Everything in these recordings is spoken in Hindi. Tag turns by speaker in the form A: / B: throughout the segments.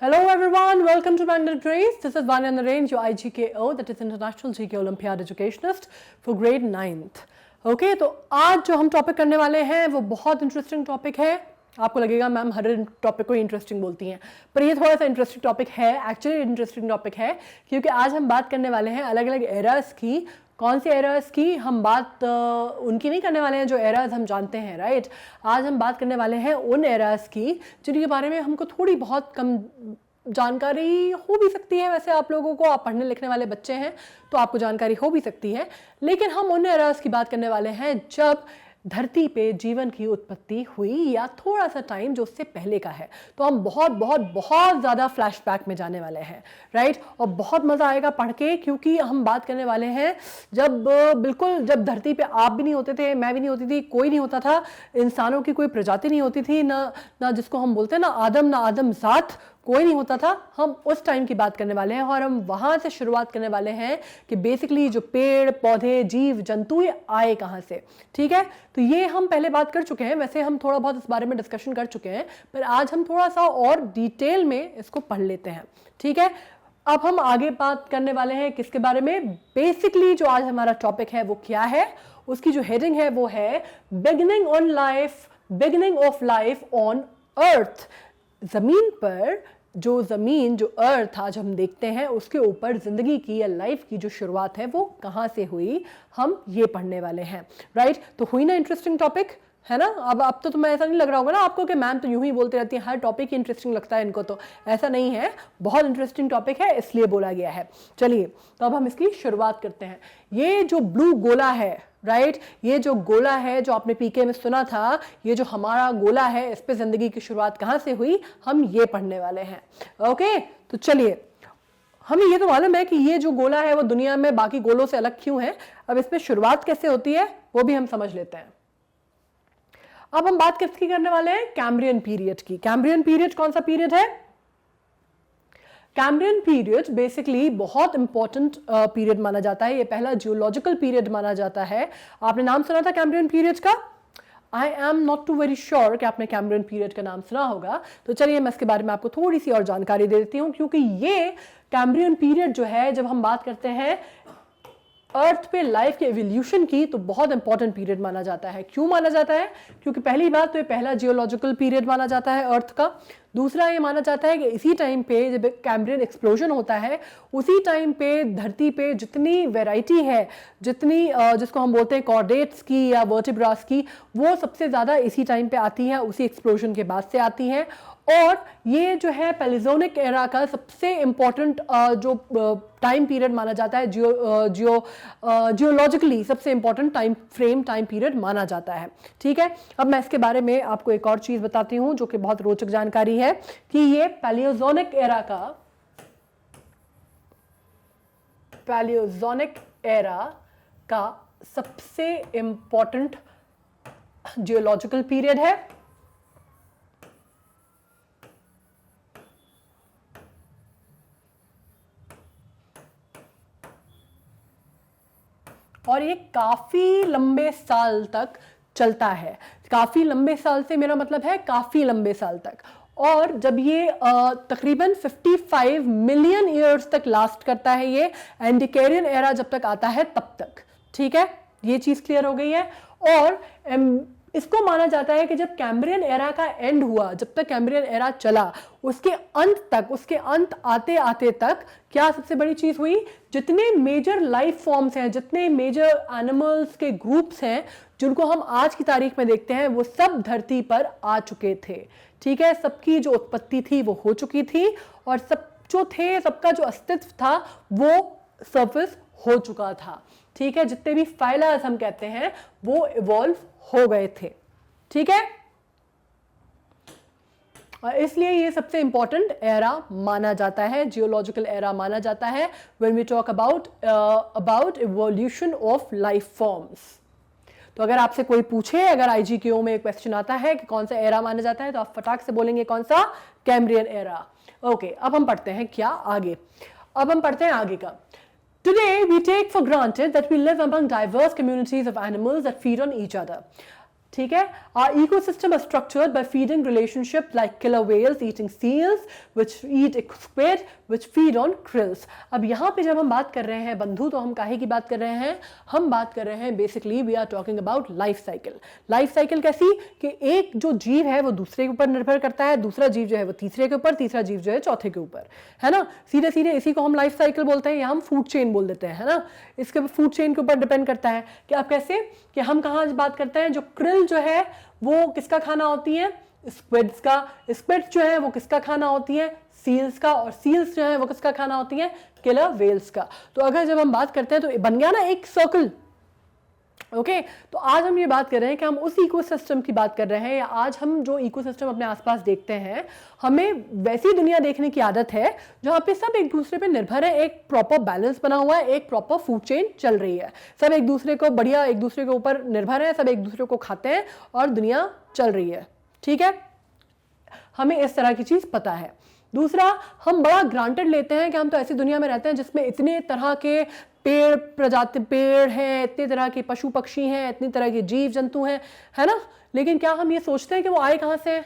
A: Hello everyone, welcome to Magnet Grace. This is Vanya Narain, your IGKO, that is International GK Olympiad Educationist for grade 9th. Okay, तो आज जो हम टॉपिक करने वाले हैं वो बहुत इंटरेस्टिंग टॉपिक है. आपको लगेगा मैम हर टॉपिक को इंटरेस्टिंग बोलती हैं, पर ये थोड़ा सा इंटरेस्टिंग टॉपिक है. एक्चुअली इंटरेस्टिंग टॉपिक है क्योंकि आज हम बात करने वाले हैं अलग अलग एरास की. कौन से एरास की हम बात उनकी नहीं करने वाले हैं जो एरास हम जानते हैं, राइट. आज हम बात करने वाले हैं उन एरास की जिनके बारे में हमको थोड़ी बहुत कम जानकारी हो भी सकती है. वैसे आप लोगों को, आप पढ़ने लिखने वाले बच्चे हैं तो आपको जानकारी हो भी सकती है, लेकिन हम उन एरास की बात करने वाले हैं जब धरती पे जीवन की उत्पत्ति हुई या थोड़ा सा टाइम जो उससे पहले का है. तो हम बहुत बहुत बहुत ज़्यादा फ्लैशबैक में जाने वाले हैं, राइट. और बहुत मज़ा आएगा पढ़ के, क्योंकि हम बात करने वाले हैं जब बिल्कुल जब धरती पे आप भी नहीं होते थे, मैं भी नहीं होती थी, कोई नहीं होता था, इंसानों की कोई प्रजाति नहीं होती थी, ना जिसको हम बोलते हैं ना आदम ज़ात, कोई नहीं होता था. हम उस टाइम की बात करने वाले हैं और हम वहाँ से शुरुआत करने वाले हैं कि बेसिकली जो पेड़ पौधे जीव जंतु ये आए कहाँ से. ठीक है, तो ये हम पहले बात कर चुके हैं. वैसे हम थोड़ा बहुत इस बारे में डिस्कशन कर चुके हैं, पर आज हम थोड़ा सा और डिटेल में इसको पढ़ लेते हैं. ठीक है, अब हम आगे बात करने वाले हैं किसके बारे में. बेसिकली जो आज हमारा टॉपिक है वो क्या है, उसकी जो हेडिंग है वो है beginning of life on earth. जमीन पर जो अर्थ आज हम देखते हैं उसके ऊपर जिंदगी की या लाइफ की जो शुरुआत है वो कहाँ से हुई, हम ये पढ़ने वाले हैं, राइट. तो हुई ना इंटरेस्टिंग टॉपिक, है ना. अब तो तुम्हें ऐसा नहीं लग रहा होगा ना आपको कि मैम तो यूं ही बोलती रहती है, हर टॉपिक ही इंटरेस्टिंग लगता है इनको. तो ऐसा नहीं है, बहुत इंटरेस्टिंग टॉपिक है इसलिए बोला गया है. चलिए, तो अब हम इसकी शुरुआत करते हैं. ये जो ब्लू गोला है, राइट, ये जो गोला है जो आपने पीके में सुना था, ये जो हमारा गोला है, इस पे जिंदगी की शुरुआत कहाँ से हुई, हम ये पढ़ने वाले हैं. ओके, तो चलिए, हमें ये तो मालूम है कि ये जो गोला है वो दुनिया में बाकी गोलों से अलग क्यों है. अब इस पे शुरुआत कैसे होती है वो भी हम समझ लेते हैं. अब हम बात किसकी करने वाले हैं, कैम्ब्रियन पीरियड की. कैम्ब्रियन पीरियड कौन सा पीरियड है. कैम्ब्रियन पीरियड बेसिकली बहुत इंपॉर्टेंट पीरियड माना जाता है. ये पहला जियोलॉजिकल पीरियड माना जाता है. आपने नाम सुना था कैम्ब्रियन पीरियड का. I am not too very sure कि आपने कैम्ब्रियन पीरियड का नाम सुना होगा. तो चलिए मैं इसके बारे में आपको थोड़ी सी और जानकारी दे देती हूँ, क्योंकि ये कैम्ब्रियन पीरियड जो है, जब हम बात करते हैं अर्थ पे लाइफ के एवोल्यूशन की, तो बहुत इंपॉर्टेंट पीरियड माना जाता है. क्यों माना जाता है, क्योंकि पहली बात तो ये पहला जियोलॉजिकल पीरियड माना जाता है अर्थ का. दूसरा ये माना जाता है कि इसी टाइम पे जब कैम्ब्रियन एक्सप्लोजन होता है, उसी टाइम पे धरती पे जितनी वैरायटी है, जितनी जिसको हम बोलते हैं कॉर्डेट्स की या वर्टिब्रास की, वो सबसे ज़्यादा इसी टाइम पे आती हैं, उसी एक्सप्लोजन के बाद से आती हैं. और ये जो है पैलियोज़ोइक एरा का सबसे इम्पॉर्टेंट जो टाइम पीरियड माना जाता है, जियोलॉजिकली सबसे इम्पॉर्टेंट टाइम पीरियड माना जाता है. ठीक है, अब मैं इसके बारे में आपको एक और चीज़ बताती हूँ जो कि बहुत रोचक जानकारी है कि ये पैलियोज़ोइक एरा का सबसे इम्पॉर्टेंट जियोलॉजिकल पीरियड है. और ये काफी लंबे साल तक चलता है. काफी लंबे साल से मेरा मतलब है काफी लंबे साल तक. और जब ये तकरीबन 55 मिलियन ईयर्स तक लास्ट करता है, ये एंडिकेरियन एरा जब तक आता है तब तक. ठीक है, ये चीज क्लियर हो गई है. और इसको माना जाता है कि जब कैम्ब्रियन एरा का एंड हुआ, जब तक कैम्ब्रियन एरा चला, उसके अंत आते आते तक क्या सबसे बड़ी चीज हुई, जितने मेजर लाइफ फॉर्म्स हैं, जितने मेजर एनिमल्स के ग्रुप्स हैं जिनको हम आज की तारीख में देखते हैं, वो सब धरती पर आ चुके थे. ठीक है, सबकी जो उत्पत्ति थी वो हो चुकी थी, और सब जो थे, सबका जो अस्तित्व था वो सर्फेस हो चुका था. ठीक है, जितने भी फाइलास हम कहते हैं वो इवॉल्व हो गए थे. ठीक है, और इसलिए ये सबसे इंपॉर्टेंट एरा माना जाता है, जियोलॉजिकल एरा माना जाता है when we talk about evolution of life forms. तो अगर आपसे कोई पूछे, अगर आईजीक्यू में क्वेश्चन आता है कि कौन सा एरा माना जाता है, तो आप फटाक से बोलेंगे कौन सा, कैम्ब्रियन एरा. ओके, अब हम पढ़ते हैं क्या आगे. अब हम पढ़ते हैं आगे का. Today, we take for granted that we live among diverse communities of animals that feed on each other. ठीक है। Our ecosystem are structured by feeding relationships like killer whales eating seals, which eat squid, which feed on krills. अब यहाँ पे जब हम बात कर रहे हैं बंधु, तो हम काहे की बात कर रहे हैं? हम बात कर रहे हैं basically we are talking about life cycle. Life cycle कैसी कि एक जो जीव है वो दूसरे के ऊपर निर्भर करता है, दूसरा जीव जो है वो तीसरे के ऊपर, तीसरा जीव जो है चौथे के ऊपर, है ना। सीधे सीधे इसी को हम लाइफ साइकिल बोलते हैं या हम फूड चेन बोल देते हैं, है ना। इसके फूड चेन के ऊपर डिपेंड करता है कि आप कैसे, कि हम कहाँ बात करते हैं, जो krill जो है वो किसका खाना होती है? स्क्विड्स का। स्क्विड्स जो है वो किसका खाना होती है? सील्स का। और सील्स जो है वो किसका खाना होती है? किलर वेल्स का। तो अगर जब हम बात करते हैं तो बन गया ना एक सर्कल। ओके तो आज हम ये बात कर रहे हैं कि हम उस इकोसिस्टम की बात कर रहे हैं, या आज हम जो इकोसिस्टम अपने आसपास देखते हैं, हमें वैसी दुनिया देखने की आदत है जहाँ पे सब एक दूसरे पे निर्भर है, एक प्रॉपर बैलेंस बना हुआ है, एक प्रॉपर फूड चेन चल रही है, सब एक दूसरे को बढ़िया एक दूसरे के ऊपर निर्भर है, सब एक दूसरे को खाते हैं और दुनिया चल रही है। ठीक है, हमें इस तरह की चीज पता है। दूसरा, हम बड़ा ग्रांटेड लेते हैं कि हम तो ऐसी दुनिया में रहते हैं जिसमें इतने तरह के पेड़ प्रजाति पेड़ हैं, इतने तरह के पशु पक्षी हैं, इतनी तरह के जीव जंतु हैं, है ना। लेकिन क्या हम ये सोचते हैं कि वो आए कहाँ से?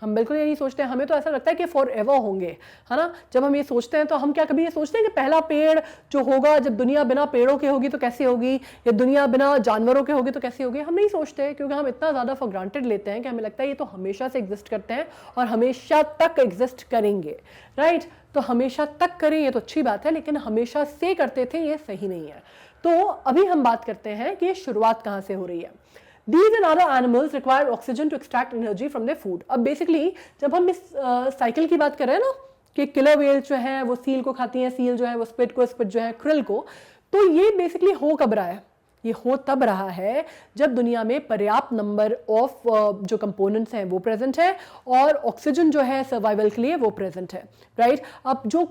A: हम बिल्कुल ये नहीं सोचते हैं। हमें तो ऐसा लगता है कि फॉर एवर होंगे, है ना। जब हम ये सोचते हैं तो हम क्या कभी ये सोचते हैं कि पहला पेड़ जो होगा, जब दुनिया बिना पेड़ों के होगी तो कैसे होगी, या दुनिया बिना जानवरों के होगी तो कैसे होगी? हम नहीं सोचते, क्योंकि हम इतना ज़्यादा फॉर ग्रांटेड लेते हैं कि हमें लगता है ये तो हमेशा से एग्जिस्ट करते हैं और हमेशा तक एग्जिस्ट करेंगे, राइट। तो हमेशा तक करें ये तो अच्छी बात है, लेकिन हमेशा से करते थे ये सही नहीं है। तो अभी हम बात करते हैं कि ये शुरुआत कहाँ से हो रही है। These and other animals require oxygen to extract energy from their food. अब बेसिकली जब हम इस साइकिल की बात कर रहे हैं ना कि किलर वेल जो है वो सील को खाती है, सील जो है वो स्क्विड को, स्क्विड जो है krill को, तो ये बेसिकली हो कब रहा है? ये हो तब रहा है जब दुनिया में पर्याप्त नंबर ऑफ जो कंपोनेंट्स हैं वो प्रेजेंट है और ऑक्सीजन जो है सर्वाइवल के लिए वो प्रेजेंट है, राइट। अब जो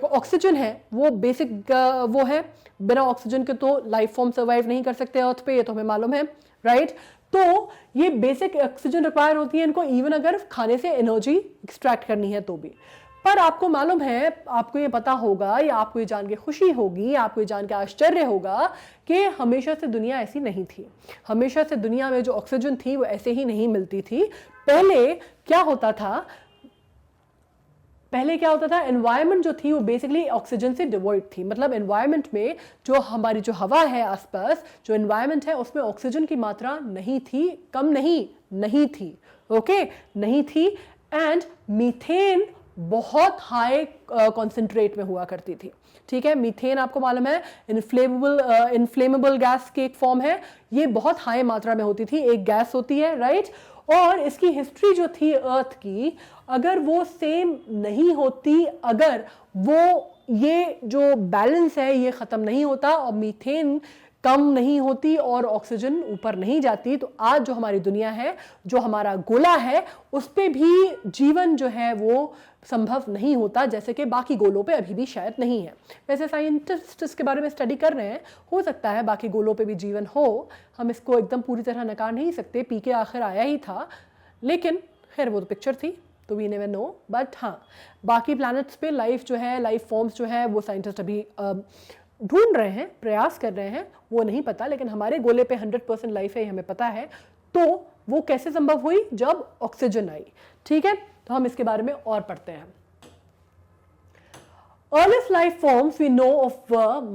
A: ऑक्सीजन है वो बेसिक वो है, बिना ऑक्सीजन के तो लाइफ फॉर्म सर्वाइव नहीं कर सकते अर्थ पे, ये तो हमें मालूम है, राइट। तो ये बेसिक ऑक्सीजन रिक्वायर होती है इनको, इवन अगर खाने से एनर्जी एक्सट्रैक्ट करनी है तो भी। पर आपको मालूम है, आपको ये पता होगा या आपको ये जान के खुशी होगी, आपको ये जान के आश्चर्य होगा कि हमेशा से दुनिया ऐसी नहीं थी। हमेशा से दुनिया में जो ऑक्सीजन थी वो ऐसे ही नहीं मिलती थी। पहले क्या होता था, एनवायरनमेंट जो थी वो बेसिकली ऑक्सीजन से डिवॉइड थी। मतलब एनवायरनमेंट में जो हमारी जो हवा है आसपास, जो एनवायरनमेंट है उसमें ऑक्सीजन की मात्रा नहीं थी, कम नहीं थी, ओके, नहीं थी। एंड मीथेन बहुत हाई कॉन्सेंट्रेट में हुआ करती थी, ठीक है। मीथेन आपको मालूम है इनफ्लेमेबल गैस की एक फॉर्म है, ये बहुत हाई मात्रा में होती थी, एक गैस होती है, राइट। और इसकी हिस्ट्री जो थी अर्थ की, अगर वो सेम नहीं होती, अगर वो ये जो बैलेंस है ये ख़त्म नहीं होता और मीथेन कम नहीं होती और ऑक्सीजन ऊपर नहीं जाती, तो आज जो हमारी दुनिया है, जो हमारा गोला है, उस पे भी जीवन जो है वो संभव नहीं होता, जैसे कि बाकी गोलों पे अभी भी शायद नहीं है। वैसे साइंटिस्ट इसके बारे में स्टडी कर रहे हैं, हो सकता है बाकी गोलों पे भी जीवन हो, हम इसको एकदम पूरी तरह नकार नहीं सकते। पीके आखिर आया ही था, लेकिन खैर वो तो पिक्चर थी, तो वी नेवर नो। बट हाँ, बाकी प्लैनेट्स पे लाइफ जो है, लाइफ फॉर्म्स जो है वो साइंटिस्ट अभी ढूंढ रहे हैं, प्रयास कर रहे हैं, वो नहीं पता। लेकिन हमारे गोले पे 100% लाइफ है, ये हमें पता है। तो वो कैसे संभव हुई? जब ऑक्सीजन आई, ठीक है। तो हम इसके बारे में और पढ़ते हैं। Earliest life forms we know of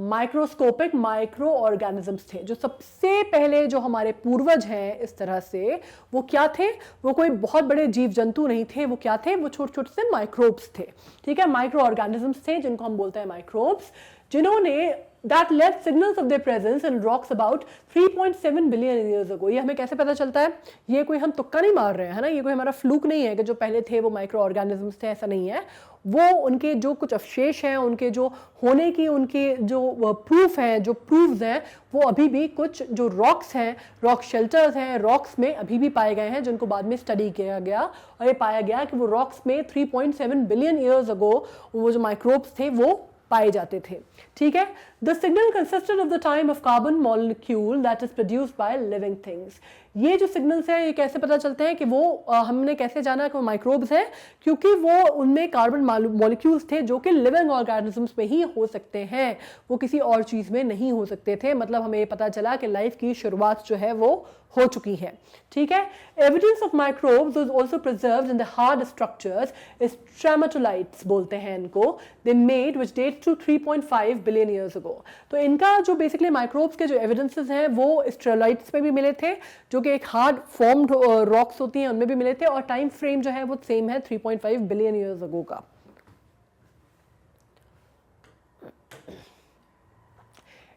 A: microscopic microorganisms थे। जो सबसे पहले जो हमारे पूर्वज हैं इस तरह से, वो क्या थे? वो कोई बहुत बड़े जीव जंतु नहीं थे, वो क्या थे? वो छोटे छोटे से माइक्रोब्स थे, ठीक है। माइक्रो ऑर्गेनिजम्स थे जिनको हम बोलते हैं माइक्रोब्स, जिन्होंने that left signals of their presence in rocks about 3.7 billion years ago। ये हमें कैसे पता चलता है? ये कोई हम तुक्का नहीं मार रहे हैं, है ना। ये कोई हमारा फ्लूक नहीं है कि जो पहले थे वो माइक्रो ऑर्गेनिजम्स थे, ऐसा नहीं है। वो उनके जो कुछ अवशेष हैं, उनके जो होने की उनके जो प्रूफ हैं, जो प्रूफ्स हैं, वो अभी भी कुछ जो रॉक्स हैं, रॉक शेल्टर्स हैं, रॉक्स में अभी भी पाए गए हैं, जिनको बाद में स्टडी किया गया और ये पाया गया कि वो रॉक्स में 3.7 बिलियन ईयर्स अगो वो जो माइक्रोब्स थे वो पाए जाते थे, ठीक है। The signal consisted of the time of carbon molecule that is produced by living things. ये जो सिग्नल्स हैं ये कैसे पता चलते हैं कि वो हमने कैसे जाना कि वो माइक्रोब्स हैं, क्योंकि वो उनमें कार्बन मॉलिक्यूल्स थे जो कि लिविंग ऑर्गेनिजम्स में ही हो सकते हैं, वो किसी और चीज़ में नहीं हो सकते थे। मतलब हमें ये पता चला कि लाइफ की शुरुआत जो है वो हो चुकी है। ठीक है, evidence of microbes was also preserved in the hard structures, stromatolites बोलते हैं इनको, they made which dates to 3.5 billion years ago. तो इनका जो बेसिकली माइक्रोब्स के जो एविडेंसेस हैं वो स्ट्रेलाइट्स में भी मिले थे, जो कि एक हार्ड फॉर्म्ड रॉक्स होती हैं उनमें भी मिले थे, और टाइम फ्रेम जो है वो सेम है 3.5 बिलियन ईयर्स अगो का।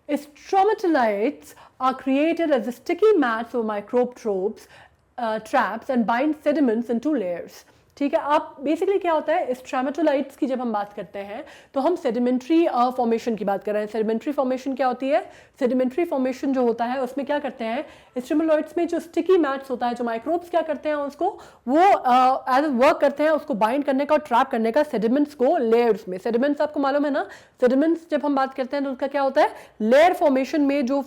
A: Stromatolites are created as the sticky mats of microbe traps and bind sediments into layers. ठीक है, आप बेसिकली क्या होता है स्ट्रेमेटोलाइट्स की जब हम बात करते हैं तो हम सेडिमेंट्री फॉर्मेशन की बात कर रहे हैं। सेडिमेंट्री फॉर्मेशन क्या होती है? सेडिमेंट्री फॉर्मेशन जो होता है उसमें क्या करते हैं, स्ट्रेमेटोलाइट्स में जो स्टिकी मैट्स होता है, जो माइक्रोब्स क्या करते हैं उसको वो एज वर्क करते हैं उसको बाइंड करने का और ट्रैप करने का सेडिमेंट्स को लेयर्स में। सेडिमेंट्स आपको मालूम है ना, सेडिमेंट्स जब हम बात करते हैं तो उसका क्या होता है, लेयर फॉर्मेशन में जो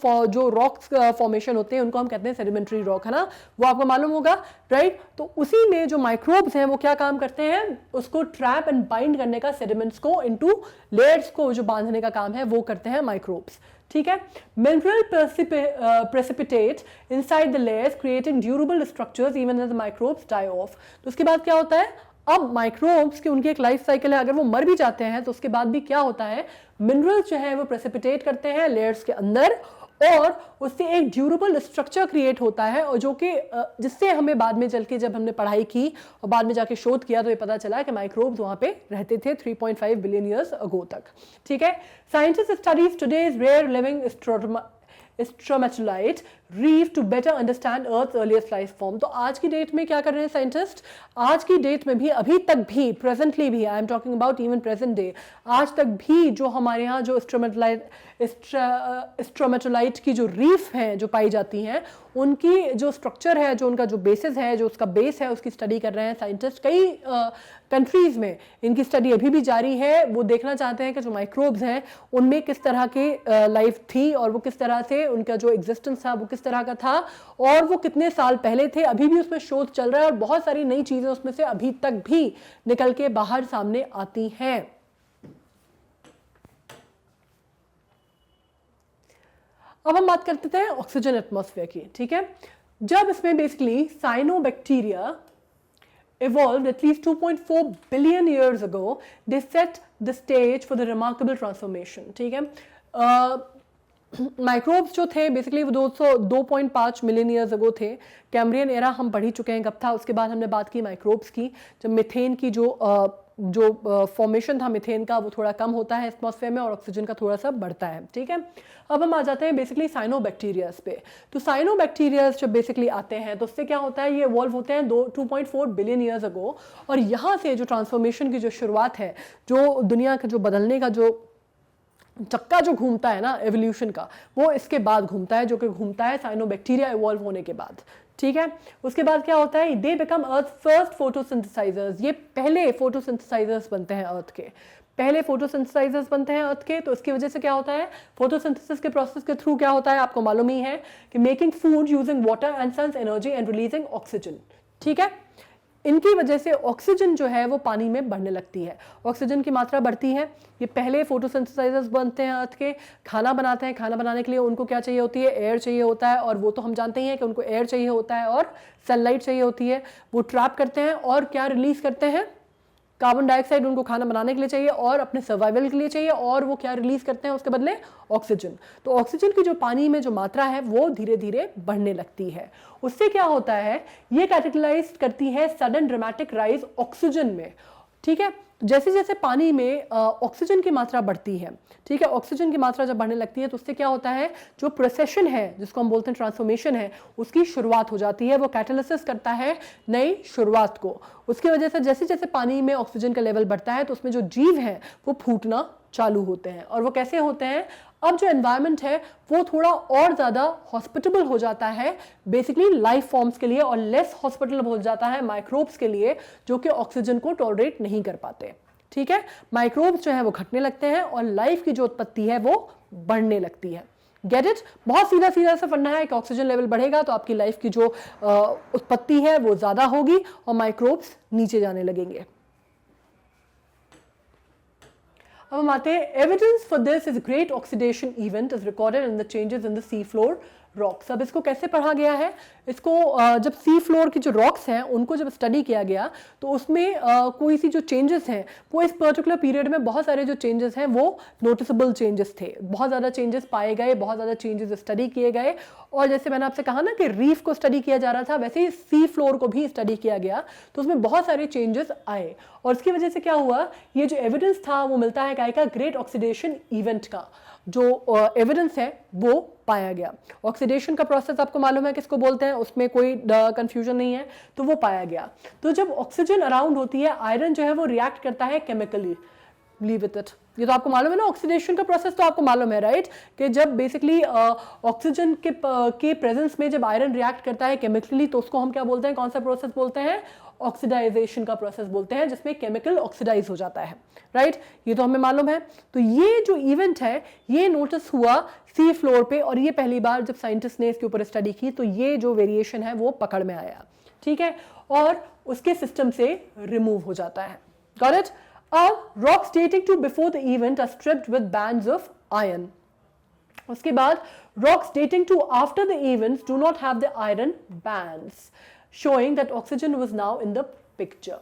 A: रॉक्स फॉर्मेशन होते हैं उनको हम कहते हैं सेडिमेंट्री रॉक, है ना, वो आपको मालूम होगा, राइट। तो उसी में जो माइक्रोब्स हैं वो क्या काम करते हैं, उसको ट्रैप एंड बाइंड करने का, सेडिमेंट्स को इनटू लेयर्स को जो बांधने का काम है वो करते हैं माइक्रोब्स। ठीक है, mineral precipitate inside the layers creating durable structures even as the microbes die off. तो उसके बाद क्या होता है, अब माइक्रोब्स की उनकी एक लाइफ साइकिल है, अगर वो मर भी जाते हैं तो उसके बाद भी क्या होता है, मिनरल्स जो है वो प्रेसिपिटेट करते हैं लेयर्स के अंदर और उससे एक ड्यूरेबल स्ट्रक्चर क्रिएट होता है, और जो कि जिससे हमें बाद में चल के जब हमने पढ़ाई की और बाद में जाके शोध किया तो ये पता चला कि माइक्रोब्स वहां पे रहते थे 3.5 बिलियन ईयर्स अगो तक। ठीक है, scientist studies today's rare living stromatolite reef to better understand Earth earliest life form. तो आज की डेट में क्या कर रहे हैं साइंटिस्ट, आज की डेट में भी, अभी तक भी, प्रेजेंटली भी, I am talking about even present day, आज तक भी जो हमारे यहाँ जो स्ट्रोमेटोलाइट की जो रीफ हैं जो पाई जाती हैं उनकी जो स्ट्रक्चर है, जो उनका जो बेसिस है, जो उसका बेस है, उसकी स्टडी कर रहे हैं साइंटिस्ट। कई कंट्रीज में इनकी स्टडी अभी भी जारी है। वो देखना चाहते हैं कि जो माइक्रोब्स हैं उनमें किस तरह की लाइफ थी और वो किस तरह से उनका जो एग्जिस्टेंस था वो किस तरह का था और वो कितने साल पहले थे। अभी भी उसमें शोध चल रहा है और बहुत सारी नई चीजें उसमें से अभी तक भी निकल के बाहर सामने आती हैं। अब हम बात करते थे ऑक्सीजन एटमॉस्फेयर की। ठीक है, जब इसमें basically cyanobacteria evolved at least 2.4 billion years ago, they set the stage for the remarkable transformation. ठीक है, माइक्रोब्स जो थे बेसिकली वो 2.5 मिलियन ईयर्स अगो थे। कैम्ब्रियन एरा हम पढ़ ही चुके हैं कब था। उसके बाद हमने बात की माइक्रोब्स की, जब मीथेन की जो फॉर्मेशन था मीथेन का वो थोड़ा कम होता है एटमॉस्फेयर में और ऑक्सीजन का थोड़ा सा बढ़ता है। ठीक है, अब हम आ जाते हैं बेसिकली साइनोबैक्टीरियाज पे। तो साइनोबैक्टीरियाज जब बेसिकली आते हैं तो उससे क्या होता है, ये इवॉल्व होते हैं 2.4 बिलियन ईयर्स अगो, और यहाँ से जो ट्रांसफॉर्मेशन की जो शुरुआत है, जो दुनिया का जो बदलने का जो चक्का जो घूमता है ना एवोल्यूशन का, वो इसके बाद घूमता है, जो कि घूमता है साइनोबैक्टीरिया इवॉल्व होने के बाद। ठीक है, उसके बाद क्या होता है, दे बिकम अर्थ फर्स्ट फोटोसिंथेसाइजर्स। ये पहले फोटोसिंथेसाइजर्स बनते हैं अर्थ के, पहले फोटोसिंथेसाइजर्स बनते हैं अर्थ के। तो इसकी वजह से क्या होता है, फोटोसिंथेसिस के प्रोसेस के थ्रू क्या होता है आपको मालूम ही है कि making food using water and sun's energy and releasing oxygen. ठीक है, इनकी वजह से ऑक्सीजन जो है वो पानी में बढ़ने लगती है, ऑक्सीजन की मात्रा बढ़ती है। ये पहले फोटोसिंथेसाइजर्स बनते हैं अर्थ के, खाना बनाते हैं। खाना बनाने के लिए उनको क्या चाहिए होती है, एयर चाहिए होता है, और वो तो हम जानते ही हैं कि उनको एयर चाहिए होता है और सनलाइट चाहिए होती है। वो ट्रैप करते हैं और क्या रिलीज करते हैं, कार्बन डाइऑक्साइड उनको खाना बनाने के लिए चाहिए और अपने सर्वाइवल के लिए चाहिए, और वो क्या रिलीज करते हैं उसके बदले, ऑक्सीजन। तो ऑक्सीजन की जो पानी में जो मात्रा है वो धीरे धीरे बढ़ने लगती है। उससे क्या होता है, ये कैटेगराइज करती है सडन ड्रामेटिक राइज ऑक्सीजन में। ठीक है, जैसे जैसे पानी में ऑक्सीजन की मात्रा बढ़ती है, ठीक है, ऑक्सीजन की मात्रा जब बढ़ने लगती है तो उससे क्या होता है, जो प्रोसेशन है जिसको हम बोलते हैं ट्रांसफॉर्मेशन है, उसकी शुरुआत हो जाती है। वो कैटालिसिस करता है नई शुरुआत को। उसकी वजह से जैसे जैसे पानी में ऑक्सीजन का लेवल बढ़ता है तो उसमें जो जीव हैं वो फूटना चालू होते हैं। और वो कैसे होते हैं, अब जो एनवायरनमेंट है वो थोड़ा और ज़्यादा हॉस्पिटेबल हो जाता है बेसिकली लाइफ फॉर्म्स के लिए, और लेस हॉस्पिटेबल हो जाता है माइक्रोब्स के लिए जो कि ऑक्सीजन को टॉलरेट नहीं कर पाते। ठीक है, माइक्रोब्स जो है वो घटने लगते हैं और लाइफ की जो उत्पत्ति है वो बढ़ने लगती है। Get it? बहुत सीधा सीधा सा पढ़ना है कि ऑक्सीजन लेवल बढ़ेगा तो आपकी लाइफ की जो उत्पत्ति है वो ज्यादा होगी और माइक्रोब्स नीचे जाने लगेंगे। अब हम आते हैं, evidence for this is great oxidation event is recorded in the changes in the sea floor rocks. अब इसको कैसे पढ़ा गया है? इसको जब सी फ्लोर की जो रॉक्स हैं उनको जब स्टडी किया गया तो उसमें कोई सी जो चेंजेस हैं वो इस पर्टिकुलर पीरियड में बहुत सारे जो चेंजेस हैं वो नोटिसेबल चेंजेस थे, बहुत ज़्यादा चेंजेस पाए गए, बहुत ज़्यादा चेंजेस स्टडी किए गए। और जैसे मैंने आपसे कहा ना कि रीफ को स्टडी किया जा रहा था, वैसे ही सी फ्लोर को भी स्टडी किया गया तो उसमें बहुत सारे चेंजेस आए और इसकी वजह से क्या हुआ, ये जो एविडेंस था वो मिलता है काय का, ग्रेट ऑक्सीडेशन इवेंट का जो एविडेंस है वो पाया गया। ऑक्सीडेशन का प्रोसेस आपको मालूम है किसको बोलते हैं, उसमें कोई कंफ्यूजन नहीं है, तो वो पाया गया। तो जब ऑक्सीजन अराउंड होती है, आयरन जो है वो रिएक्ट करता है केमिकली, लीव विद इट, ये तो आपको मालूम है ना। ऑक्सीडेशन का प्रोसेस तो आपको मालूम है, राइट, कि जब बेसिकली ऑक्सीजन के प्रेजेंस में जब आयरन रिएक्ट करता है केमिकली तो उसको हम क्या बोलते हैं, कौन सा प्रोसेस बोलते हैं, ऑक्सीडाइजेशन का प्रोसेस बोलते हैं, जिसमें केमिकल ऑक्सीडाइज हो जाता है, राइट, ये तो हमें मालूम है। तो ये जो इवेंट है ये नोटिस हुआ सी फ्लोर पे और ये पहली बार जब साइंटिस्ट ने इसके ऊपर स्टडी की तो ये जो वेरिएशन है वो पकड़ में आया, ठीक है, और उसके सिस्टम से रिमूव हो जाता है। Got it? अब rocks dating to before the event are striped with bands of iron. उसके बाद rocks dating to after the events do not have the iron bands, showing that oxygen was now in the picture.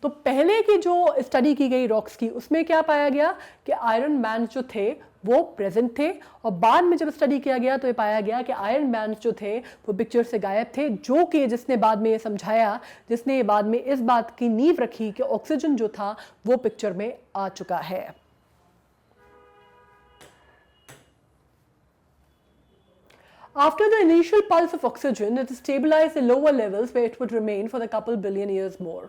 A: तो पहले की जो स्टडी की गई रॉक्स की उसमें क्या पाया गया कि आयरन बैंड्स जो थे वो प्रेजेंट थे और बाद में जब स्टडी किया गया तो ये पाया गया कि आयरन बैंड्स जो थे वो पिक्चर से गायब थे, जो कि जिसने बाद में ये समझाया, जिसने बाद में इस बात की नींव रखी कि ऑक्सीजन जो था वो पिक्चर में आ चुका है। After the initial pulse of oxygen, it is stabilized at lower levels where it would remain for a couple billion years more.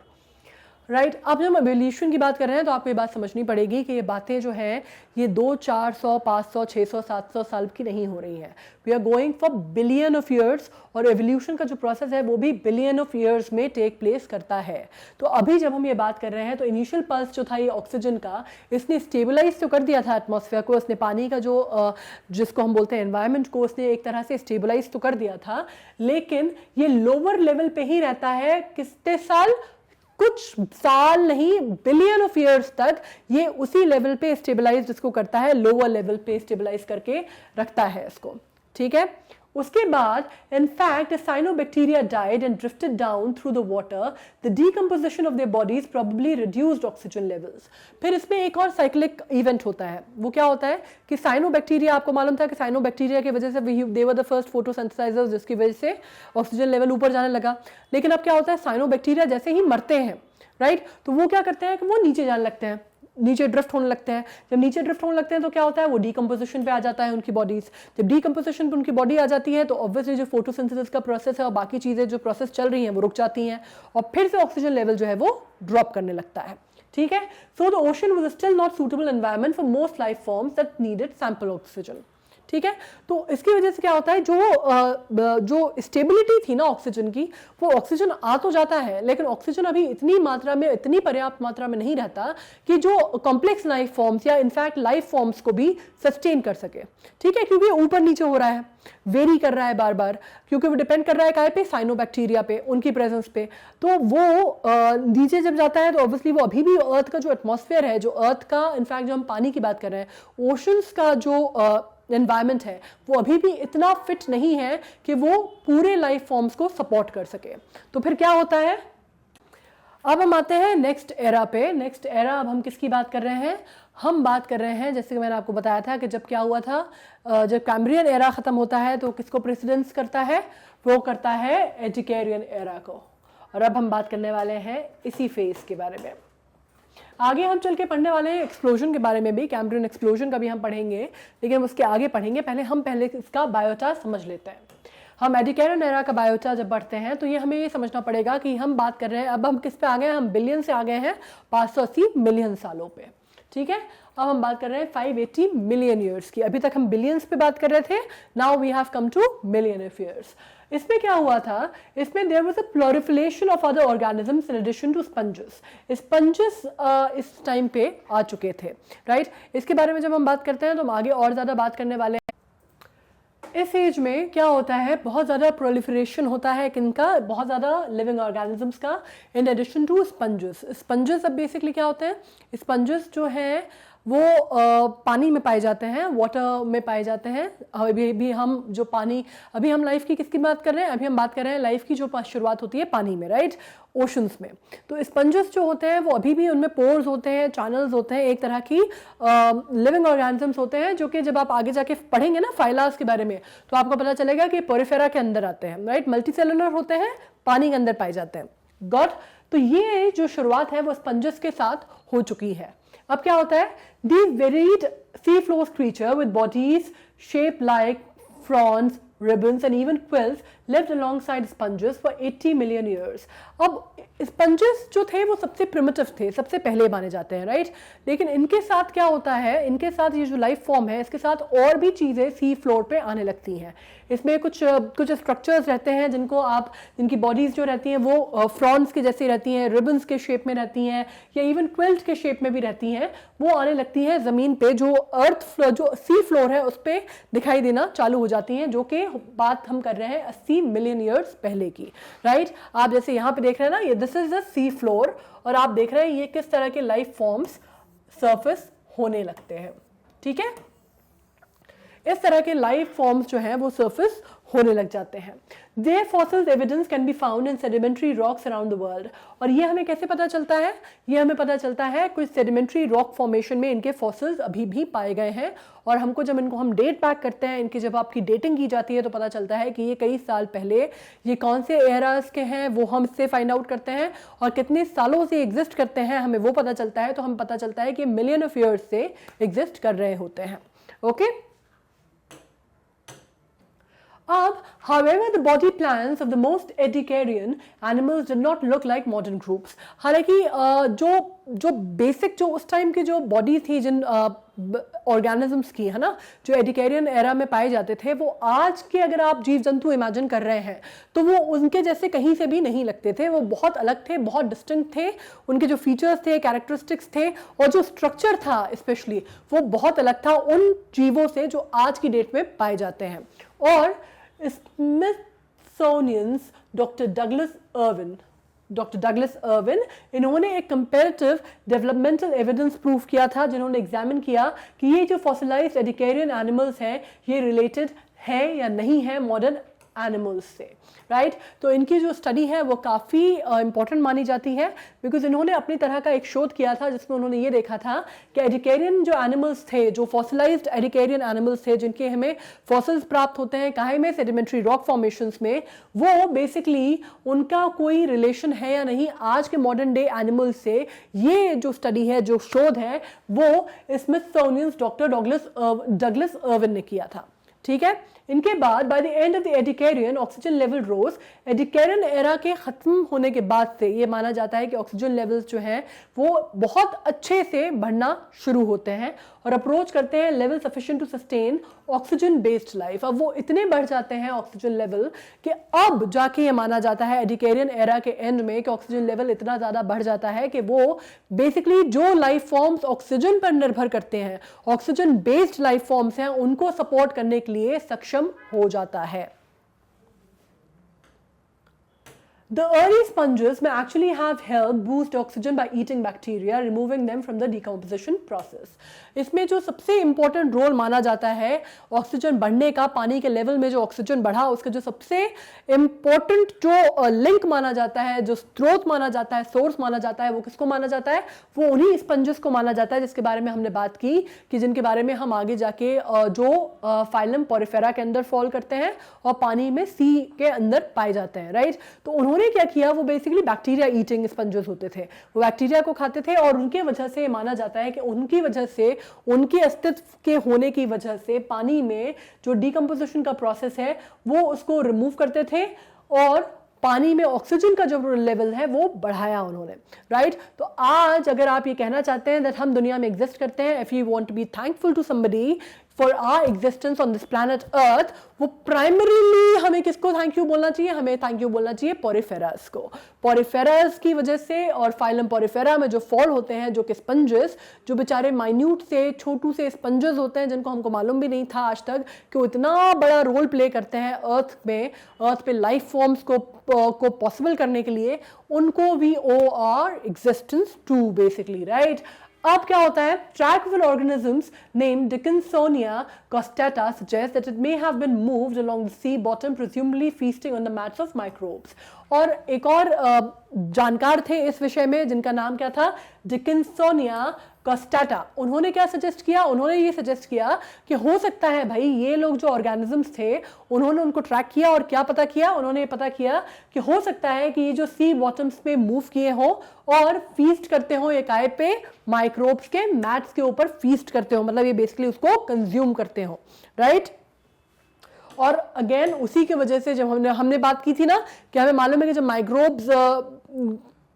A: Right अब जब हम एवोल्यूशन की बात कर रहे हैं तो आपको ये बात समझनी पड़ेगी कि ये बातें जो हैं ये 200, 400, 500, 600, 700 साल की नहीं हो रही हैं। We are going for billion of years और एवोल्यूशन का जो प्रोसेस है वो भी बिलियन ऑफ ईयर्स में टेक प्लेस करता है। तो अभी जब हम ये बात कर रहे हैं तो इनिशियल पल्स जो था ये ऑक्सीजन का, इसने स्टेबलाइज तो कर दिया था एटमॉस्फेयर को, इसने पानी का जो जिसको हम बोलते हैं एनवायरनमेंट को, उसने एक तरह से स्टेबलाइज तो कर दिया था, लेकिन ये लोअर लेवल पे ही रहता है कितने साल, कुछ साल नहीं, बिलियन ऑफ ईयर्स तक ये उसी लेवल पे स्टेबलाइज जिसको करता है, लोअर लेवल पे स्टेबलाइज करके रखता है इसको, ठीक है। उसके बाद in fact as cyanobacteria died and drifted down through the water, the decomposition of their bodies probably reduced oxygen levels. फिर इसमें एक और साइक्लिक इवेंट होता है, वो क्या होता है कि साइनोबैक्टीरिया, आपको मालूम था कि साइनोबैक्टीरिया की वजह से they were the first photosynthesizers, जिसकी वजह से ऑक्सीजन लेवल ऊपर जाने लगा। लेकिन अब क्या होता है, साइनोबैक्टीरिया जैसे ही मरते हैं, राइट, तो वो क्या करते हैं कि वो नीचे जाने लगते हैं, नीचे ड्रिफ्ट होने लगते हैं। जब नीचे ड्रिफ्ट होने लगते हैं तो क्या होता है, वो डीकम्पोजिशन पे आ जाता है उनकी बॉडीज। जब डीकम्पोजिशन पे उनकी बॉडी आ जाती है तो ऑब्वियसली जो फोटोसिंथेसिस का प्रोसेस है और बाकी चीजें जो प्रोसेस चल रही हैं वो रुक जाती हैं और फिर से ऑक्सीजन लेवल जो है वो ड्रॉप करने लगता है, ठीक है। So the ocean was still not suitable environment for most life forms that needed sample oxygen, ठीक है। तो इसकी वजह से क्या होता है, जो स्टेबिलिटी थी ना ऑक्सीजन की, वो ऑक्सीजन आ तो जाता है लेकिन ऑक्सीजन अभी इतनी मात्रा में, इतनी पर्याप्त मात्रा में नहीं रहता कि जो कॉम्प्लेक्स लाइफ फॉर्म्स या इनफैक्ट लाइफ फॉर्म्स को भी सस्टेन कर सके, ठीक है, क्योंकि ऊपर नीचे हो रहा है, वेरी कर रहा है बार बार, क्योंकि वो डिपेंड कर रहा है काय पे, साइनोबैक्टीरिया पे, उनकी प्रेजेंस पे। तो वो नीचे जब जाता है तो ऑब्वियसली वो अभी भी अर्थ का जो एटमॉस्फेयर है, जो अर्थ का, इनफैक्ट जो हम पानी की बात कर रहे हैं, ओशंस का जो एनवायरनमेंट है वो अभी भी इतना फिट नहीं है कि वो पूरे लाइफ फॉर्म्स को सपोर्ट कर सके। तो फिर क्या होता है, अब हम आते हैं नेक्स्ट एरा पे। नेक्स्ट एरा अब हम किसकी बात कर रहे हैं, हम बात कर रहे हैं, जैसे कि मैंने आपको बताया था कि जब क्या हुआ था, जब कैम्ब्रियन एरा खत्म होता है तो किसको प्रेसिडेंस करता है, वो करता है एडिकेरियन एरा को। और अब हम बात करने वाले हैं इसी फेज के बारे में। आगे हम चल के पढ़ने वाले हैं एक्सप्लोजन के बारे में भी, कैम्ब्रियन एक्सप्लोजन का भी हम पढ़ेंगे, लेकिन उसके आगे पढ़ेंगे, पहले इसका बायोटा समझ लेते हैं। हम एडिकेरियन एरा का बायोटा जब पढ़ते हैं तो ये हमें ये समझना पड़ेगा कि हम बात कर रहे हैं, अब हम किस पे आ गए हैं, हम बिलियन से आ गए हैं 580 मिलियन सालों पे, ठीक है। अब हम बात कर रहे हैं 580 मिलियन ईयर्स की, अभी तक हम बिलियंस पे बात कर रहे थे, now we have come to million of years. इसमें क्या हुआ था, इसमें there was a proliferation of other organisms in addition to sponges. Sponges इस टाइम पे आ चुके थे, राइट। इसके बारे में जब हम बात करते हैं तो हम आगे और ज्यादा बात करने वाले हैं। इस एज में क्या होता है, बहुत ज़्यादा प्रोलिफरेशन होता है किनका, बहुत ज़्यादा लिविंग ऑर्गेनिजम्स का, in addition to sponges. Sponges अब बेसिकली क्या होते हैं, स्पंजेस जो हैं वो पानी में पाए जाते हैं, वाटर में पाए जाते हैं। अभी हम जो पानी, अभी हम लाइफ की किसकी बात कर रहे हैं, अभी हम बात कर रहे हैं लाइफ की जो शुरुआत होती है पानी में, राइट, ओशंस में। तो स्पंजेस जो होते हैं वो अभी भी उनमें पोर्स होते हैं, चैनल्स होते हैं, एक तरह की लिविंग ऑर्गेनिजम्स होते हैं, जो कि जब आप आगे जाके पढ़ेंगे ना फाइलास के बारे में तो आपको पता चलेगा कि पोरिफेरा के अंदर आते हैं, राइट, मल्टीसेलुलर होते हैं, पानी के अंदर पाए जाते हैं। गॉट। तो ये जो शुरुआत है वो स्पंजेस के साथ हो चुकी है। अब क्या होता है, these varied sea floor creature with bodies shaped like fronds, ribbons and even quills lived alongside sponges for 80 million years. अब स्पंजेस जो थे वो सबसे प्रिमिटिव थे, सबसे पहले माने जाते हैं, राइट। लेकिन इनके साथ क्या होता है, इनके साथ ये जो लाइफ फॉर्म है इसके साथ और भी चीज़ें सी फ्लोर पे आने लगती हैं। इसमें कुछ स्ट्रक्चर्स रहते हैं जिनकी बॉडीज जो रहती हैं वो फ्रॉन्स के जैसी रहती हैं, रिबन्स के शेप में रहती हैं, या इवन क्विल्ट के शेप में भी रहती हैं। वो आने लगती हैं ज़मीन पे, जो जो सी फ्लोर है उस पर दिखाई देना चालू हो जाती हैं, जो कि बात हम कर रहे हैं 80 मिलियन ईयर्स पहले की, राइट। आप जैसे यहाँ पे देख रहे हैं ना, ये this is the sea floor, और आप देख रहे हैं ये किस तरह के लाइफ फॉर्म्स सरफेस होने लगते हैं, ठीक है। इस तरह के लाइफ फॉर्म्स जो हैं वो सरफेस होने लग जाते हैं। Their fossils evidence can be found in sedimentary rocks around the world. और ये हमें कैसे पता चलता है, ये हमें पता चलता है कुछ सेडिमेंट्री रॉक फॉर्मेशन में इनके फॉसिल्स अभी भी पाए गए हैं। और हमको जब इनको हम डेट बैक करते हैं, इनकी जब आपकी डेटिंग की जाती है तो पता चलता है कि ये कई साल पहले ये कौन से एराज के हैं वो हम इससे फाइंड आउट करते हैं, और कितने सालों से एग्जिस्ट करते हैं हमें वो पता चलता है। तो हमें पता चलता है कि मिलियन ऑफ ईयर्स से एग्जिस्ट कर रहे होते हैं, okay. However, the body plans of the most Ediacaran animals did not look like modern groups. हालांकि जो बेसिक जो उस टाइम की जो बॉडी थी जिन ऑर्गेनिजम्स की, है ना, जो एडिकेरियन एरा में पाए जाते थे, वो आज के अगर आप जीव जंतु इमेजिन कर रहे हैं तो वो उनके जैसे कहीं से भी नहीं लगते थे। वो बहुत अलग थे, बहुत डिस्टिंक्ट थे, उनके जो फीचर्स थे, कैरेक्टरिस्टिक्स थे, और जो स्ट्रक्चर था स्पेशली वो बहुत अलग था उन जीवों से जो आज की डेट में पाए जाते हैं। और स्मिथसोनियंस डॉक्टर डगलस अर्विन इन्होंने एक कंपैरेटिव डेवलपमेंटल एविडेंस प्रूफ किया था, जिन्होंने एग्जामिन किया कि ये जो फॉसिलाइज्ड एडिकेरियन एनिमल्स हैं ये रिलेटेड है या नहीं है मॉडर्न एनिमल्स से, राइट। तो इनकी जो स्टडी है वो काफ़ी इंपॉर्टेंट मानी जाती है, बिकॉज इन्होंने अपनी तरह का एक शोध किया था जिसमें उन्होंने ये देखा था कि एडिकेरियन जो एनिमल्स थे, जो फॉसिलाइज्ड एडिकेरियन एनिमल्स थे जिनके हमें फॉसिल्स प्राप्त होते हैं काहे में, सेडिमेंट्री रॉक फॉर्मेशंस में, वो बेसिकली उनका कोई रिलेशन है या नहीं आज के मॉडर्न डे एनिमल्स से। ये जो स्टडी है, जो शोध है, वो स्मिथसोनियंस डॉक्टर डगलस अर्विन ने किया था, ठीक है। इनके बाद by the end of the Ediacaran oxygen level rose. Ediacaran era के खत्म होने के बाद से ये माना जाता है कि ऑक्सीजन लेवल्स जो हैं वो बहुत अच्छे से बढ़ना शुरू होते हैं और अप्रोच करते हैं level sufficient to sustain oxygen based life. अब वो इतने बढ़ जाते हैं ऑक्सीजन लेवल कि अब जाके ये माना जाता है एडिकेरियन एरा के एंड में कि ऑक्सीजन लेवल इतना ज़्यादा बढ़ जाता है कि वो बेसिकली जो लाइफ फॉर्म्स ऑक्सीजन पर निर्भर करते हैं, ऑक्सीजन बेस्ड लाइफ फॉर्म्स हैं, उनको सपोर्ट करने के लिए सक्षम हो जाता है। The early sponges may actually have helped boost oxygen by eating bacteria, removing them from the decomposition process. इसमें जो सबसे इंपॉर्टेंट रोल माना जाता है ऑक्सीजन बढ़ने का, पानी के लेवल में जो ऑक्सीजन बढ़ा उसका जो सबसे इंपॉर्टेंट जो लिंक माना जाता है, जो स्रोत माना जाता है, सोर्स माना जाता है, वो किसको माना जाता है, वो उन्हीं स्पंजेस को माना जाता है जिसके बारे में हमने बात की कि जिनके बारे में हम आगे जाके जो फाइलम पोरिफेरा के अंदर फॉल करते हैं और पानी में सी के अंदर पाए जाते हैं, राइट। तो उन्होंने क्या किया, वो बेसिकली बैक्टीरिया ईटिंग स्पंजेस होते थे, वो बैक्टीरिया को खाते थे और उनके वजह से माना जाता है कि उनकी वजह से, उनके अस्तित्व के होने की वजह से पानी में जो डिकम्पोजिशन का प्रोसेस है वो उसको रिमूव करते थे और पानी में ऑक्सीजन का जो लेवल है वो बढ़ाया उन्होंने, राइट। तो आज अगर आप ये कहना चाहते हैं दैट हम दुनिया में एग्जिस्ट करते हैं, if you want to be thankful to somebody for our existence on this planet earth, वो प्राइमरीली हमें किसको थैंक यू बोलना चाहिए? हमें थैंक यू बोलना चाहिए पोरिफेरस को। पोरिफेरस की वजह से और फाइलम पोरिफेरा में जो फॉल होते हैं, जो कि स्पंजेस, जो बेचारे माइन्यूट से छोटू से स्पंजेस होते हैं, जिनको हमको मालूम भी नहीं था आज तक कि वो इतना बड़ा रोल प्ले करते हैं अर्थ पे लाइफ फॉर्म्स को पॉसिबल करने के लिए, उनको भी our existence to basically, right. अब क्या होता है? Trachyphyll organisms named Dickinsonia costata suggest that it may have been moved along the sea bottom, presumably feasting on the mats of microbes. और एक और जानकार थे इस विषय में जिनका नाम क्या था? डिकिंसोनिया कॉस्टाटा। उन्होंने क्या सजेस्ट किया? उन्होंने ये सजेस्ट किया कि हो सकता है भाई ये लोग जो ऑर्गेनिजम्स थे, उन्होंने उनको ट्रैक किया और क्या पता किया? उन्होंने ये पता किया कि हो सकता है कि ये जो सी बॉटम्स पे मूव किए हो और फीस्ट करते हो ये काय पे, माइक्रोब्स के मैट्स के ऊपर फीस्ट करते हो, मतलब ये बेसिकली उसको कंज्यूम करते हो, राइट। और अगेन उसी की वजह से जब हमने बात की थी ना कि हमें मालूम है कि जब माइक्रोब्स,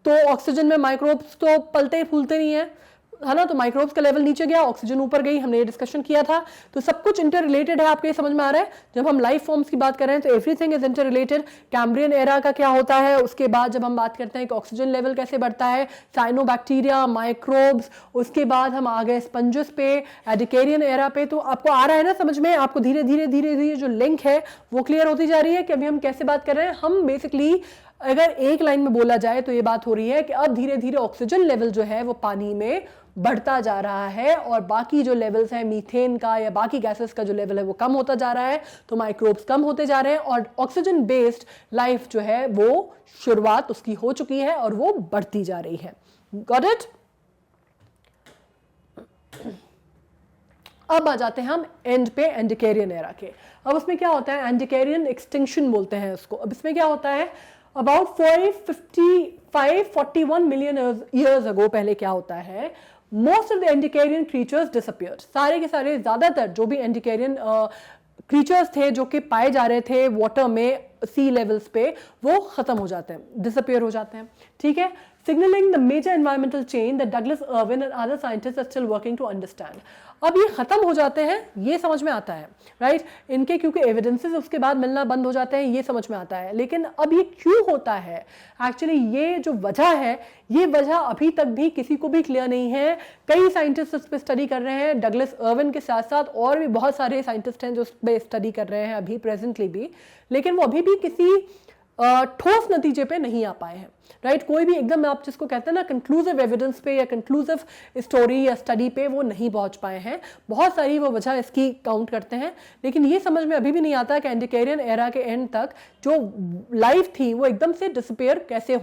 A: तो ऑक्सीजन में माइक्रोब्स तो पलते फूलते नहीं है ना, तो माइक्रोब्स का लेवल नीचे गया, ऑक्सीजन ऊपर गई, हमने ये डिस्कशन किया था। तो सब कुछ इंटर रिलेटेड है, आपको ये समझ में आ रहा है? जब हम लाइफ फॉर्म्स की बात कर रहे हैं तो everything is inter related. Cambrian era का क्या होता है, उसके बाद जब हम बात करते हैं कि ऑक्सीजन लेवल कैसे बढ़ता है, साइनोबैक्टीरिया, माइक्रोब्स, उसके बाद हम आ गए स्पंजेस पे, एडिकेरियन एरा पे। तो आपको आ रहा है ना समझ में? आपको धीरे धीरे जो लिंक है वो क्लियर होती जा रही है कि अभी हम कैसे बात कर रहे हैं। हम बेसिकली अगर एक लाइन में बोला जाए तो ये बात हो रही है कि अब धीरे धीरे ऑक्सीजन लेवल जो है वो पानी में बढ़ता जा रहा है और बाकी जो लेवल्स हैं मीथेन का या बाकी गैसेस का जो लेवल है वो कम होता जा रहा है, तो माइक्रोब्स कम होते जा रहे हैं और ऑक्सीजन बेस्ड लाइफ जो है वो शुरुआत उसकी हो चुकी है और वो बढ़ती जा रही है। Got it? अब आ जाते हैं हम एंड पे, एंडिकेरियन एरा के। अब उसमें क्या होता है? एंडिकेरियन एक्सटिंक्शन बोलते हैं उसको। अब इसमें क्या होता है? अबाउट 41 मिलियन ईयर्स अगो पहले क्या होता है? Most of the Ediacaran creatures disappeared. सारे के सारे, ज्यादातर जो भी एंडिकेरियन क्रीचर्स थे जो कि पाए जा रहे थे वाटर में, सी लेवल्स पे, वो खत्म हो जाते हैं, डिसअपियर हो जाते हैं, ठीक है। signaling the major environmental change that Douglas Irwin and other scientists are still working to understand. अब ये खत्म हो जाते हैं, ये समझ में आता है, राइट। इनके क्योंकि एविडेंसेस उसके बाद मिलना बंद हो जाते हैं, ये समझ में आता है। लेकिन अब ये क्यों होता है एक्चुअली, ये जो वजह है, ये वजह अभी तक भी किसी को भी क्लियर नहीं है। कई साइंटिस्ट उस पर स्टडी कर रहे हैं, डगलस अर्विन के साथ साथ और भी बहुत सारे साइंटिस्ट हैं जो उस पर स्टडी कर रहे हैं अभी प्रेजेंटली भी, लेकिन वो अभी भी किसी ठोस नतीजे पे नहीं आ पाए हैं, राइट। कोई भी एकदम आप जिसको कहते हैं ना कंक्लूसिव एविडेंस पे या कंक्लूसिव स्टोरी या स्टडी पे वो नहीं पहुंच पाए हैं। बहुत सारी वो वजह इसकी काउंट करते हैं, लेकिन ये समझ में अभी भी नहीं आता कि एंडिकेरियन एरा के एंड तक जो लाइफ थी वो एकदम से डिसअपियर कैसे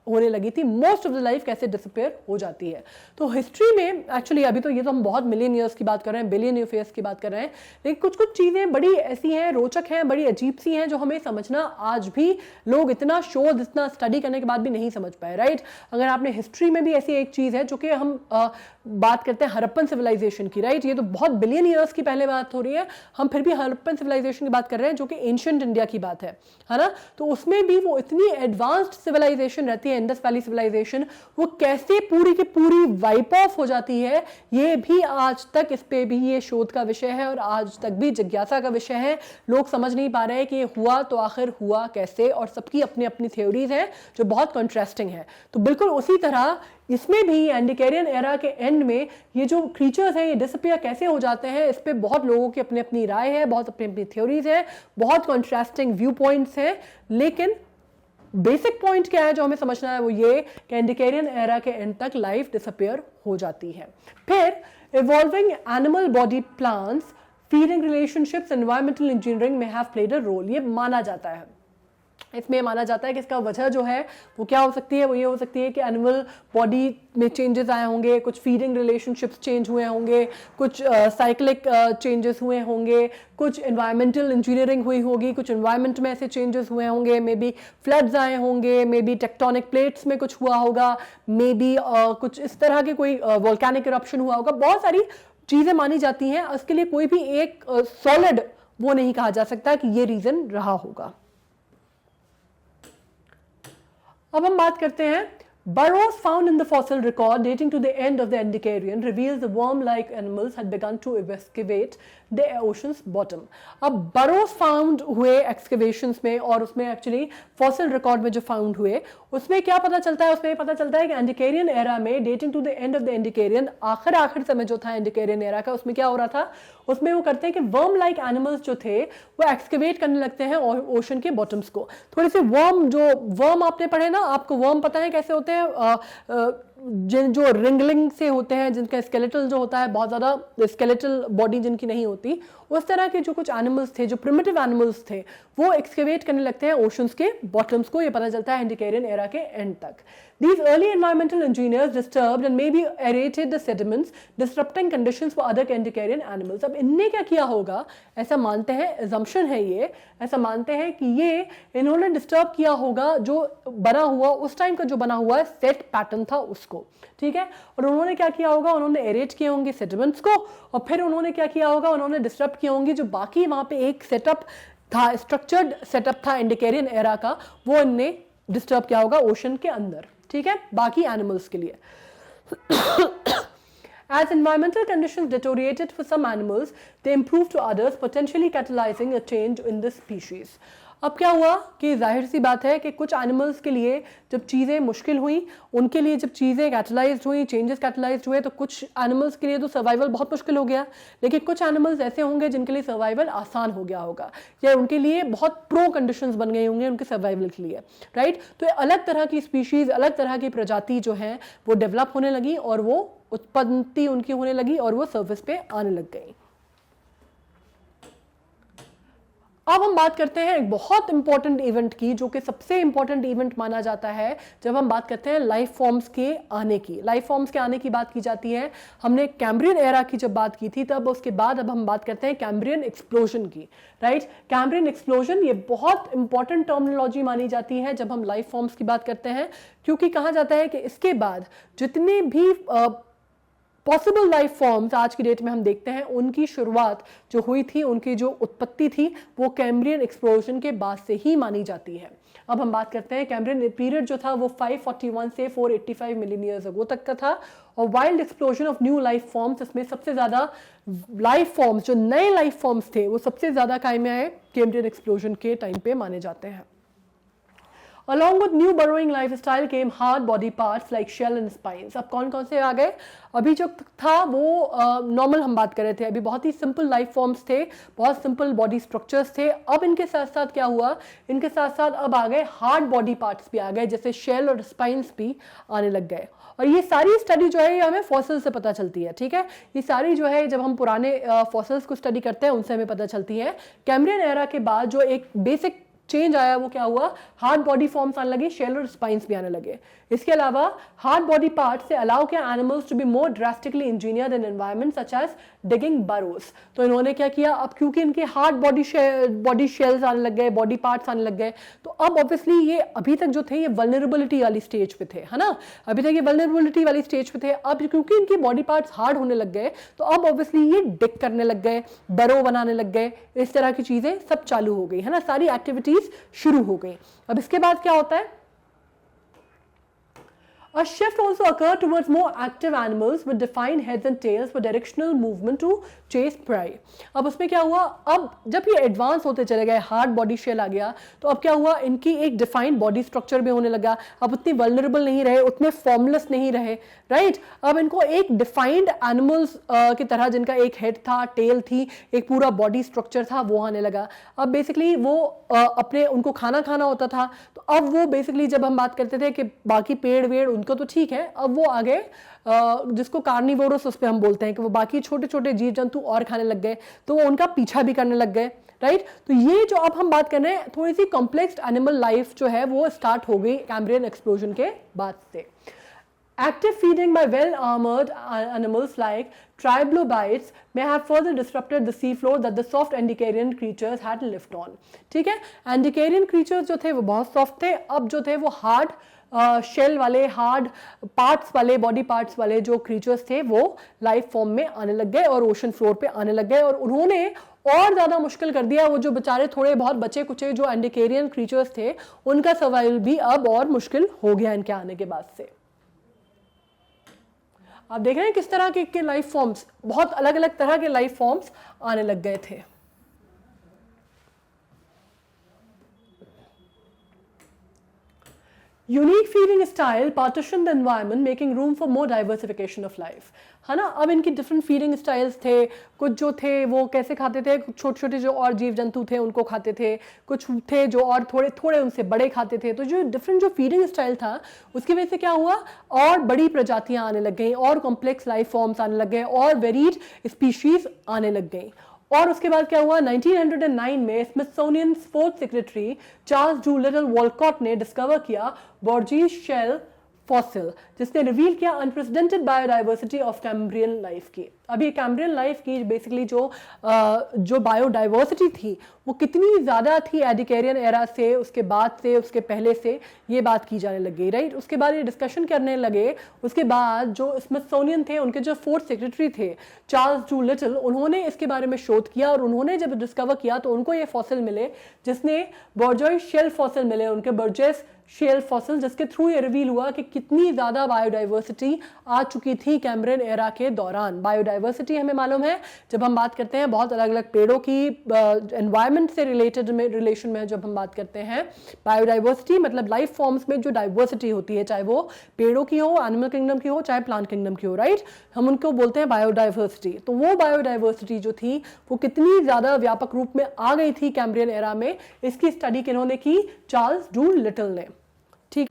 A: होने लगी थी, मोस्ट ऑफ द लाइफ कैसे डिसअपियर हो जाती है। तो हिस्ट्री में एक्चुअली अभी तो ये तो हम बहुत मिलियन ईयर्स की बात कर रहे हैं, बिलियन ईयर्स की बात कर रहे हैं, लेकिन कुछ कुछ चीज़ें बड़ी ऐसी हैं, रोचक हैं, बड़ी अजीब सी हैं, जो हमें समझना आज भी लोग इतना शोध, इतना स्टडी करने के बाद भी नहीं समझ पाए, राइट। अगर आपने हिस्ट्री में भी ऐसी एक चीज़ है जो कि हम बात करते हैं हड़प्पन सिविलाइजेशन की, राइट। ये तो बहुत बिलियन ईयर्स की पहले बात हो रही है, हम फिर भी हड़प्पन सिविलाइजेशन की बात कर रहे हैं जो कि एंशिएंट इंडिया की बात है ना। तो उसमें भी वो इतनी एडवांस्ड सिविलाइजेशन रहती है, इंडस वैली सिविलाइजेशन, वो कैसे पूरी की पूरी वाइप ऑफ हो जाती है, ये भी आज तक इस पे भी ये शोध का विषय है और आज तक भी जिज्ञासा का विषय है। लोग समझ नहीं पा रहे हैं कि ये हुआ तो आखिर हुआ कैसे, और सबकी अपनी अपनी थ्योरीज हैं जो बहुत कंट्रास्टिंग है। तो बिल्कुल उसी तरह इसमें भी एंडिकेरियन एरा के एंड में ये जो क्रीचर्स हैं ये डिसअपियर कैसे हो जाते हैं, इस पे बहुत लोगों की अपनी अपनी राय है, बहुत अपनी अपनी थ्योरीज है, बहुत कंट्रास्टिंग व्यू पॉइंट्स हैं। लेकिन बेसिक पॉइंट क्या है जो हमें समझना है, वो ये कि एंडिकेरियन एरा के एंड तक लाइफ डिसअपियर हो जाती है। फिर evolving animal body plants, feeding relationships, environmental engineering में हैव प्लेड अ रोल। ये माना जाता है, इसमें माना जाता है कि इसका वजह जो है वो क्या हो सकती है, वो ये हो सकती है कि एनिमल बॉडी में चेंजेस आए होंगे, कुछ फीडिंग रिलेशनशिप्स चेंज हुए होंगे, कुछ साइक्लिक चेंजेस हुए होंगे, कुछ एनवायरमेंटल इंजीनियरिंग हुई होगी, कुछ एनवायरनमेंट में ऐसे चेंजेस हुए होंगे, मे बी फ्लड्स आए होंगे, मे बी टेक्टोनिक प्लेट्स में कुछ हुआ होगा, मे बी कुछ इस तरह के कोई वोल्केनिक इरप्शन हुआ होगा। बहुत सारी चीज़ें मानी जाती हैं, उसके लिए कोई भी एक सॉलिड वो नहीं कहा जा सकता कि ये रीज़न रहा होगा। अब हम बात करते हैं Burrows found in the fossil record dating to the end of the Endicarian reveals the worm-like animals had begun to excavate the ocean's bottom. अब burrows found हुए excavations में और उसमें actually fossil record में जो found हुए उसमें क्या पता चलता है? उसमें पता चलता है कि Endicarian era में dating to the end of the Endicarian आखिर समय जो था Endicarian era का उसमें क्या हो रहा था? उसमें वो करते हैं कि worm-like animals जो थे वो excavate करने लगते हैं ocean के bottoms को. थोड़ी सी worm आपने पढ़े ना, आपको worm पता है कैसे होते हैं? जिन जो रिंगलिंग से होते हैं, जिनका स्केलेटल जो होता है बहुत ज़्यादा स्केलेटल बॉडी जिनकी नहीं होती, उस तरह के जो कुछ एनिमल्स थे, जो प्रिमिटिव एनिमल्स थे, वो एक्सकेवेट करने लगते हैं ओशंस के बॉटम्स को. ये पता चलता है एंडिकेरियन एरा के एंड तक. These early environmental engineers disturbed and maybe aerated the sediments, disrupting conditions for other Endicarian animals. अब इनने क्या किया होगा? ऐसा मानते हैं, assumption है ये, ऐसा मानते हैं कि ये इन्होंने डिस्टर्ब किया होगा जो बना हुआ उस टाइम का जो बना हुआ सेट पैटर्न था उसको, ठीक है. और उन्होंने क्या किया होगा? उन्होंने एरेट किए होंगे सेडिमेंट्स को और फिर उन्होंने क्या किया होगा? उन्होंने डिस्टर्ब किए होंगे जो बाकी वहां पे एक सेटअप था, स्ट्रक्चर्ड सेटअप था एंडिकेरियन एरा का, वो इनने डिस्टर्ब किया होगा ओशन के अंदर, ठीक है, बाकी एनिमल्स के लिए. As environmental conditions deteriorated for some animals, they improved to others, potentially catalyzing a change in the species. अब क्या हुआ कि जाहिर सी बात है कि कुछ एनिमल्स के लिए जब चीज़ें मुश्किल हुई, उनके लिए जब चीज़ें कैटलाइज्ड हुई, चेंजेस कैटलाइज्ड हुए, तो कुछ एनिमल्स के लिए तो सर्वाइवल बहुत मुश्किल हो गया, लेकिन कुछ एनिमल्स ऐसे होंगे जिनके लिए सर्वाइवल आसान हो गया होगा या उनके लिए बहुत प्रो कंडीशंस बन गई होंगे उनके सर्वाइवल के लिए, राइट. तो अलग तरह की स्पीशीज़, अलग तरह की प्रजाति जो हैं वो डेवलप होने लगी और वो उत्पत्ति उनकी होने लगी और वो सर्विस पे आने लग गई. अब हम बात करते हैं एक बहुत इंपॉर्टेंट इवेंट की, जो कि सबसे इंपॉर्टेंट इवेंट माना जाता है जब हम बात करते हैं लाइफ फॉर्म्स के आने की. लाइफ फॉर्म्स के आने की बात की जाती है. हमने कैम्ब्रियन एरा की जब बात की थी, तब उसके बाद अब हम बात करते हैं कैम्ब्रियन एक्सप्लोजन की, राइट. कैम्ब्रियन एक्सप्लोजन ये बहुत इंपॉर्टेंट टर्मिनोलॉजी मानी जाती है जब हम लाइफ फॉर्म्स की बात करते हैं, क्योंकि कहा जाता है कि इसके बाद जितने भी पॉसिबल लाइफ फॉर्म्स आज की डेट में हम देखते हैं, उनकी शुरुआत जो हुई थी, उनकी जो उत्पत्ति थी, वो कैम्ब्रियन एक्सप्लोजन के बाद से ही मानी जाती है. अब हम बात करते हैं कैम्ब्रियन पीरियड जो था वो 541 से 485 मिलियन ईयर्स अगो तक का था. और wild explosion of new life forms, इसमें सबसे ज़्यादा लाइफ फॉर्म्स, जो नए लाइफ फॉर्म्स थे, वो सबसे ज़्यादा कायम में आए कैम्ब्रियन एक्सप्लोजन के टाइम पे माने जाते हैं. Along with new burrowing lifestyle came hard body parts like shell and spines. अब कौन कौन से आ गए? अभी जो था वो नॉर्मल हम बात कर रहे थे, अभी बहुत ही सिंपल लाइफ फॉर्म्स थे, बहुत सिंपल बॉडी स्ट्रक्चर्स थे. अब इनके साथ साथ क्या हुआ? इनके साथ साथ अब आ गए हार्ड बॉडी पार्ट्स भी आ गए, जैसे शेल और स्पाइंस भी आने लग गए. और ये सारी स्टडी जो है ये हमें फॉसिल से पता चलती है, ठीक है. ये सारी जो है जब हम पुराने फॉसिल्स को स्टडी करते हैं उनसे हमें पता चलती है. कैम्ब्रियन एरा के बाद जो एक बेसिक चेंज आया वो क्या हुआ? हार्ड बॉडी फॉर्म्स आने लगे, शेल और स्पाइंस भी आने लगे. इसके अलावा हार्ड बॉडी पार्ट से अलाउ किया animals to be more drastically engineered in environment such as digging burrows. तो इन्होंने क्या किया? अब क्योंकि इनके हार्ड बॉडी शेल्स आने लग गए, बॉडी पार्ट्स आने लग गए, तो अब ऑब्वियसली ये अभी तक जो थे ये वल्नरेबिलिटी वाली स्टेज पे थे, है ना. अभी तक ये वल्नरेबिलिटी वाली स्टेज पे थे. अब क्योंकि इनके बॉडी पार्ट्स हार्ड होने लग गए, तो अब ऑब्वियसली ये डिग करने लग गए, बरो बनाने लग गए, इस तरह की चीजें सब चालू हो गई, है ना. सारी एक्टिविटीज शुरू हो गई. अब इसके बाद क्या होता है? A shift also occurred towards more active animals with defined heads and tails for directional movement to chase prey. अब उसमें क्या हुआ? अब जब ये एडवांस होते चले गए, हार्ड बॉडी शेल आ गया, तो अब क्या हुआ? इनकी एक डिफाइंड बॉडी स्ट्रक्चर भी होने लगा. अब उतनी वल्नरेबल नहीं रहे, उतने फॉर्मलेस नहीं रहे, राइट. अब इनको एक डिफाइंड एनिमल्स की तरह, जिनका एक हेड था, टेल थी, एक पूरा बॉडी स्ट्रक्चर था, वो आने लगा. अब बेसिकली वो अपने उनको खाना होता था, तो अब वो बेसिकली जब हम बात करते थे कि बाकी पेड़ वेड़ उनको तो ठीक है, अब वो आगे जिसको कार्निवोरस उस पे हम बोलते हैं कि वो बाकी छोटे छोटे जीव जंतु और खाने लग गए, तो वो उनका पीछा भी करने लग गए, राइट. तो ये जो अब हम बात कर रहे हैं, थोड़ी सी कॉम्प्लेक्स एनिमल लाइफ जो है वो स्टार्ट हो गई कैम्ब्रियन एक्सप्लोजन के बाद से. Active feeding by well-armored animals like trilobites may have further disrupted the seafloor that the soft Endicarian creatures had lived on. ठीक है, Endicarian creatures जो थे वो बहुत सॉफ्ट थे, अब जो थे वो हार्ड शेल वाले, हार्ड पार्ट्स वाले, बॉडी पार्ट्स वाले जो क्रीचर्स थे वो लाइफ फॉर्म में आने लग गए और ओशन फ्लोर पे आने लग गए, और उन्होंने और ज़्यादा मुश्किल कर दिया। वो जो बेचारे थोड़े बहुत बचे कुचे जो एंडिकेरियन क्रीचर्स थे, उनका सर्वाइवल भी अब और मुश्किल हो गया इनके आने के बाद से। आप देख रहे हैं किस तरह के लाइफ फॉर्म्स, बहुत अलग अलग तरह के लाइफ फॉर्म्स आने लग गए थे। Unique feeding style partition the environment making room for more diversification of life, है ना। अब इनकी डिफरेंट फीडिंग स्टाइल्स थे, कुछ जो थे वो कैसे खाते थे, छोटे छोटे जो और जीव जंतु थे उनको खाते थे, कुछ थे जो और थोड़े थोड़े उनसे बड़े खाते थे। तो जो डिफरेंट जो फीडिंग स्टाइल था उसकी वजह से क्या हुआ, और बड़ी प्रजातियां आने लग गई, और कॉम्प्लेक्स लाइफ फॉर्म्स आने लग गए, और वेरीड स्पीशीज आने लग गई। और उसके बाद क्या हुआ, 1909 में Smithsonian fourth secretary Charles Dolittle Walcott ने डिस्कवर किया बोर्जीज शेल फॉसिल, जिसने रिवील किया unprecedented biodiversity of Cambrian life की। अभी कैम्ब्रियन लाइफ की बेसिकली जो बायोडाइवर्सिटी थी वो कितनी ज़्यादा थी एडिकेरियन एरा से, उसके बाद से, उसके पहले से, ये बात की जाने लग गई, राइट। उसके बाद ये डिस्कशन करने लगे। उसके बाद जो स्मिथसोनियन थे, उनके जो फोर्थ सेक्रेटरी थे चार्ल्स डूलिटल, उन्होंने इसके बारे में शोध किया, और उन्होंने जब डिस्कवर किया तो उनको ये फॉसिल मिले, जिसने बोर्जेस शेल फॉसिल मिले, उनके बोर्जेस शेल फॉसिल, जिसके थ्रू ये रिवील हुआ कि कितनी ज़्यादा बायोडाइवर्सिटी आ चुकी थी कैम्ब्रियन एरा के दौरान। बायोडाइवर्सिटी हमें मालूम है, जब हम बात करते हैं बहुत अलग अलग पेड़ों की एनवायरनमेंट से रिलेटेड में रिलेशन में जब हम बात करते हैं, बायोडाइवर्सिटी मतलब लाइफ फॉर्म्स में जो डाइवर्सिटी होती है, चाहे वो पेड़ों की हो, एनिमल किंगडम की हो, चाहे प्लांट किंगडम की हो, राइट, हम उनको बोलते हैं बायोडाइवर्सिटी। तो वो बायोडाइवर्सिटी जो थी वो कितनी ज़्यादा व्यापक रूप में आ गई थी कैम्ब्रियन एरा में, इसकी स्टडी किन्होंने की, चार्ल्स डूलिटल ने। ठीक,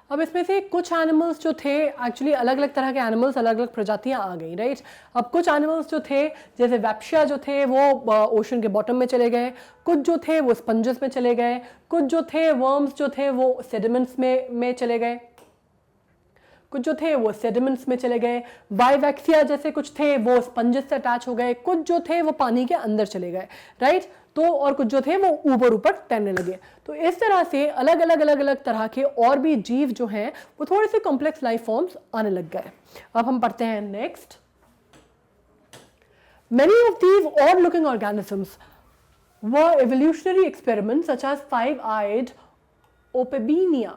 A: अब इसमें से कुछ एनिमल्स जो थे, एक्चुअली अलग अलग तरह के एनिमल्स, अलग अलग प्रजातियां आ गई, राइट। अब कुछ एनिमल्स जो थे, जैसे वैप्शिया जो थे वो ओशन के बॉटम में चले गए, कुछ जो थे वो स्पंजेस में चले गए, कुछ जो थे वर्म्स जो थे वो सेडिमेंट्स में चले गए, कुछ जो थे वो सेडिमेंट्स में चले गए, बाइवैक्सिया जैसे कुछ थे वो स्पंजेस से अटैच हो गए, कुछ जो थे वो पानी के अंदर चले गए, राइट। तो और कुछ जो थे वो ऊपर ऊपर तैरने लगे। तो इस तरह से अलग अलग तरह के और भी जीव जो हैं वो थोड़े से कॉम्प्लेक्स लाइफ फॉर्म्स आने लग गए। अब हम पढ़ते हैं next. Many of these odd-looking organisms were evolutionary experiments such as five-eyed Opebenia।